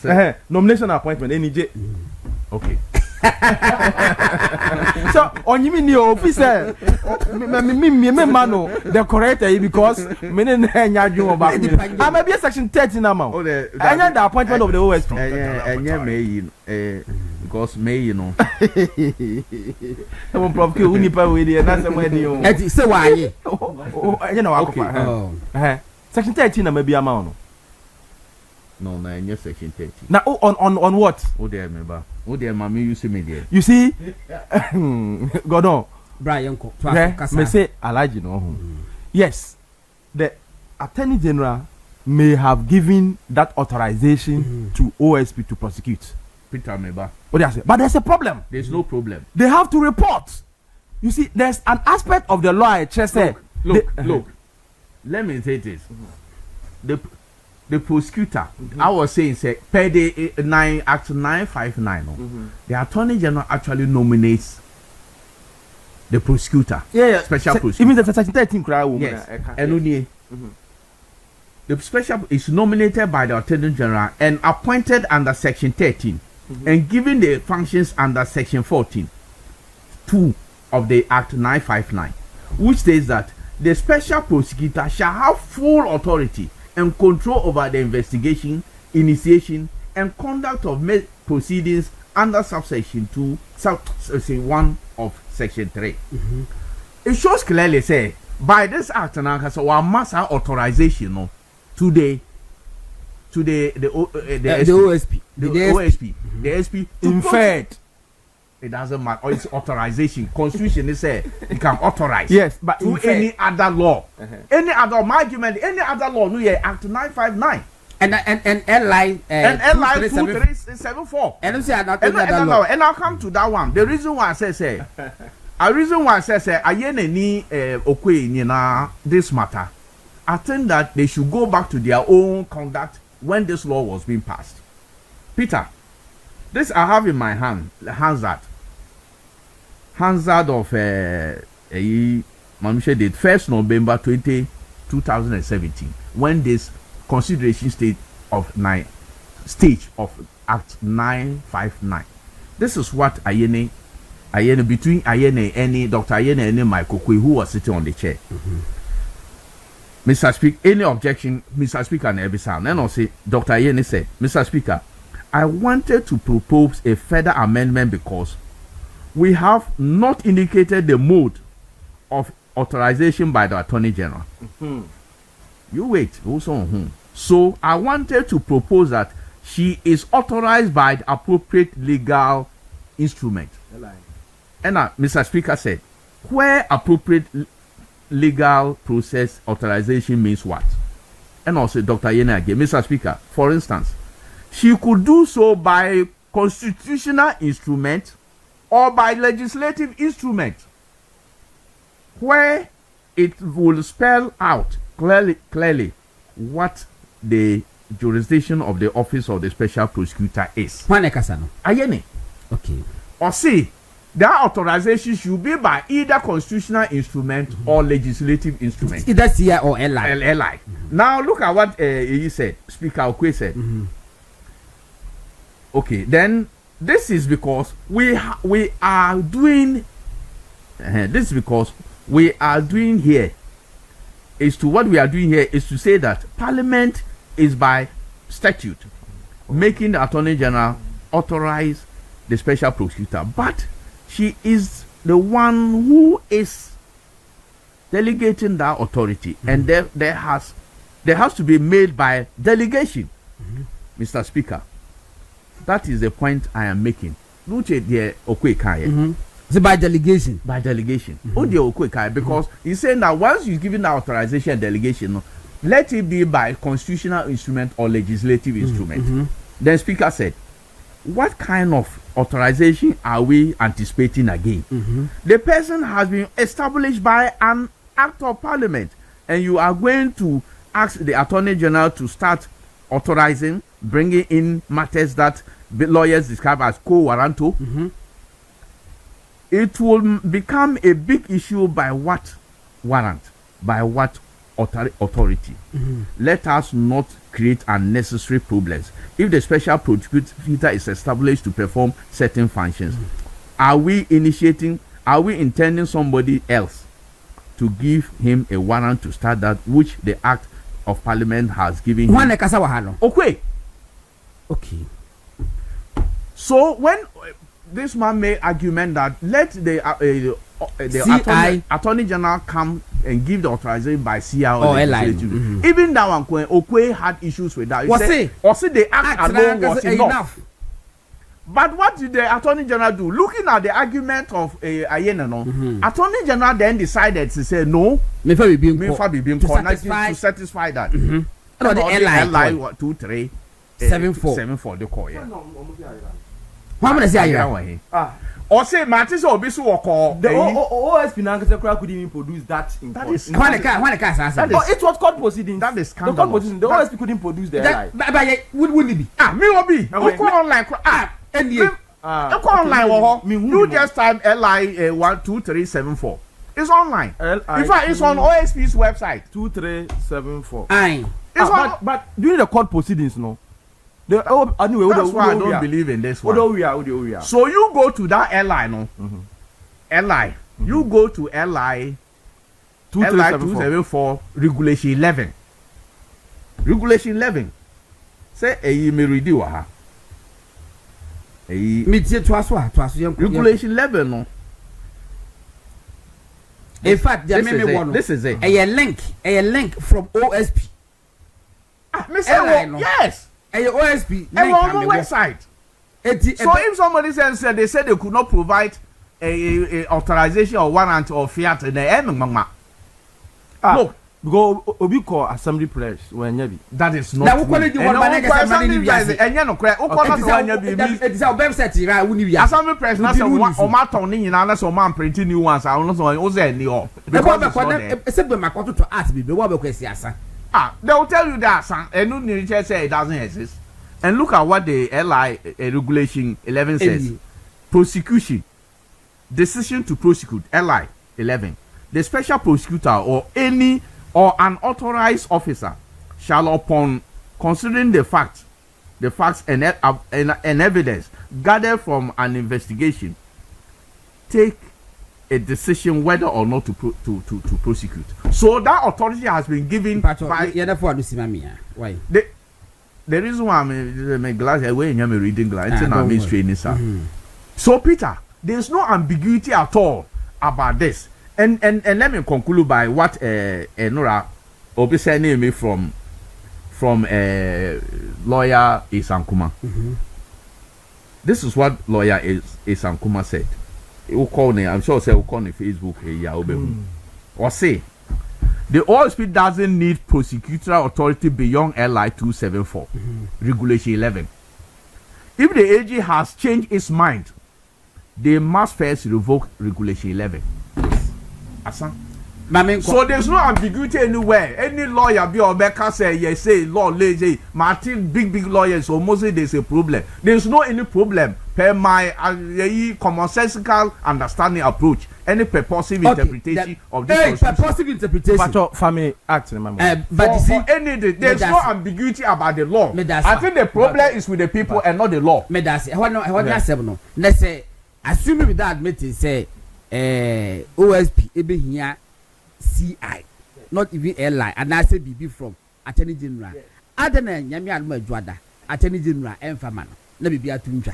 Hey, nomination appointment NJ. Okay. So on you mean your officer me mano the correct because me nya dwon ba I may be section 13 now. Oh, the appointment of the OSP. Because May, you know. Someone probably unipa we dey na say we dey o. Eti say why? You know akwa. Section 13 na maybe amount. No, no, section 30. Now on what? Oh there remember. Oh there mommy you see me there. You see? Godon. Brian ko. Me say Alaji no. Yes. The Attorney General may have given that authorization to OSP to prosecute. Peter Meba. What do I say? But there's a problem. There's no problem. They have to report. You see, there's an aspect of the law I just said. Look. Let me say this. The prosecutor, I was saying, say, per the Act 959, the Attorney General actually nominates the prosecutor. Yeah. Special prosecutor. Even the Section 13 cry woman. Yes. And the special is nominated by the Attorney General and appointed under Section 13 and given the functions under Section 14, 2 of the Act 959, which states that the special prosecutor shall have full authority and control over the investigation, initiation, and conduct of proceedings under subsection 2, subsection 1 of Section 3. It shows clearly, say, by this act, so one must have authorization to the OSP. The SP. In fact, it doesn't matter. Or it's authorization. Constitution is say you can authorize. Yes, but to any other law, any other argument, any other law. No, yeah, Act 959 and LI and LI 2374. And I'll come to that one. The reason why I say, I any okay this matter. I think that they should go back to their own conduct when this law was being passed. Peter, this I have in my hand, Hansard of Mamisha date 1st November 2017, when this consideration stage of Act 959. This is what Ayene between Ayene and Dr. Ayene and Michael Kwe, who was sitting on the chair. Mr. Speaker, any objection, Mr. Speaker, and every sound. And I'll say, Dr. Ayene said, Mr. Speaker, I wanted to propose a further amendment because we have not indicated the mode of authorization by the Attorney General. You wait, also. So I wanted to propose that she is authorized by the appropriate legal instrument. And Mr. Speaker said, where appropriate legal process authorization means what? And also Dr. Yene again, Mr. Speaker, for instance, she could do so by constitutional instrument or by legislative instrument where it will spell out clearly what the jurisdiction of the office of the special prosecutor is. Ayene. Okay. Or see, that authorization should be by either constitutional instrument or legislative instrument. Either CI or LI. Now look at what he said. Speaker Okwe said. Okay, then this is because we are doing. This is because we are doing here. Is to what we are doing here is to say that Parliament is by statute making the Attorney General authorize the special prosecutor, but she is the one who is delegating that authority, and there has to be made by delegation. Mr. Speaker, that is the point I am making. So by delegation. By delegation. Because he's saying that once you're given the authorization and delegation, let it be by constitutional instrument or legislative instrument. Then Speaker said, what kind of authorization are we anticipating again? The person has been established by an act of Parliament, and you are going to ask the Attorney General to start authorizing, bringing in matters that lawyers describe as co-warranto. It will become a big issue by what warrant, by what authority. Let us not create unnecessary problems. If the special prosecutor is established to perform certain functions, are we intending somebody else to give him a warrant to start that which the Act of Parliament has given him? Okay. So when this man made argument that let the attorney general come and give the authorization by CI or legislative. Even that one, Okwe had issues with that. He said the act alone was enough. But what did the attorney general do? Looking at the argument of attorney general then decided to say no. To satisfy that. No, the LI 2374 the call. How many say or say Martis or Bisu or call the OSP Nankasa couldn't even produce that. That is it was court proceeding. That is scandalous. The OSP couldn't produce the LI. But wouldn't it be? Me will be. Online. Online. You just type LI 12374. It's online. In fact, it's on OSP's website. 2374. It's on. But during the court proceedings, no. Anyway, that's why I don't believe in this one. So you go to that airline, LI. You go to LI 274 regulation 11. Regulation 11. Say a me read you ha. Regulation 11 no. In fact, this is it. A link from OSP. Yes. A OSP on the website. So if somebody says they said they could not provide a authorization or warrant or fiat in the end, no, go obi call assembly press when you that is not. Assembly press na say o ma ton ni nyina na so ma print new ones I no so o say ni o because they will tell you that and no say it doesn't exist. And look at what the LI regulation 11 says. Prosecution. Decision to prosecute. LI 11. The special prosecutor or any or an authorized officer shall, upon considering the facts and evidence gathered from an investigation, take a decision whether or not to prosecute. So that authority has been given by why? The reason why I'm glass away and I'm reading glass and I'm training sir. So Peter, there's no ambiguity at all about this. And let me conclude by what Nora Obi said me from lawyer Isankuma. This is what lawyer Isankuma said. I'm sure say will call on Facebook or say the OSP doesn't need prosecutorial authority beyond LI 274 regulation 11. If the AG has changed its mind, they must first revoke regulation 11. So there's no ambiguity anywhere. Any lawyer be or Becca say yes, say law lazy. Martin big lawyers almost say there's a problem. There's no any problem per my commonsensical understanding approach. Any purposive interpretation of this purposive interpretation. But family act, but you see, there's no ambiguity about the law. I think the problem is with the people and not the law. Let's say, assuming with that admitting say OSP ebe here CI, not even LI, and I say BB from Attorney General. Other than Yami Adma Juada, Attorney General, and Famano. Let me be a tunja.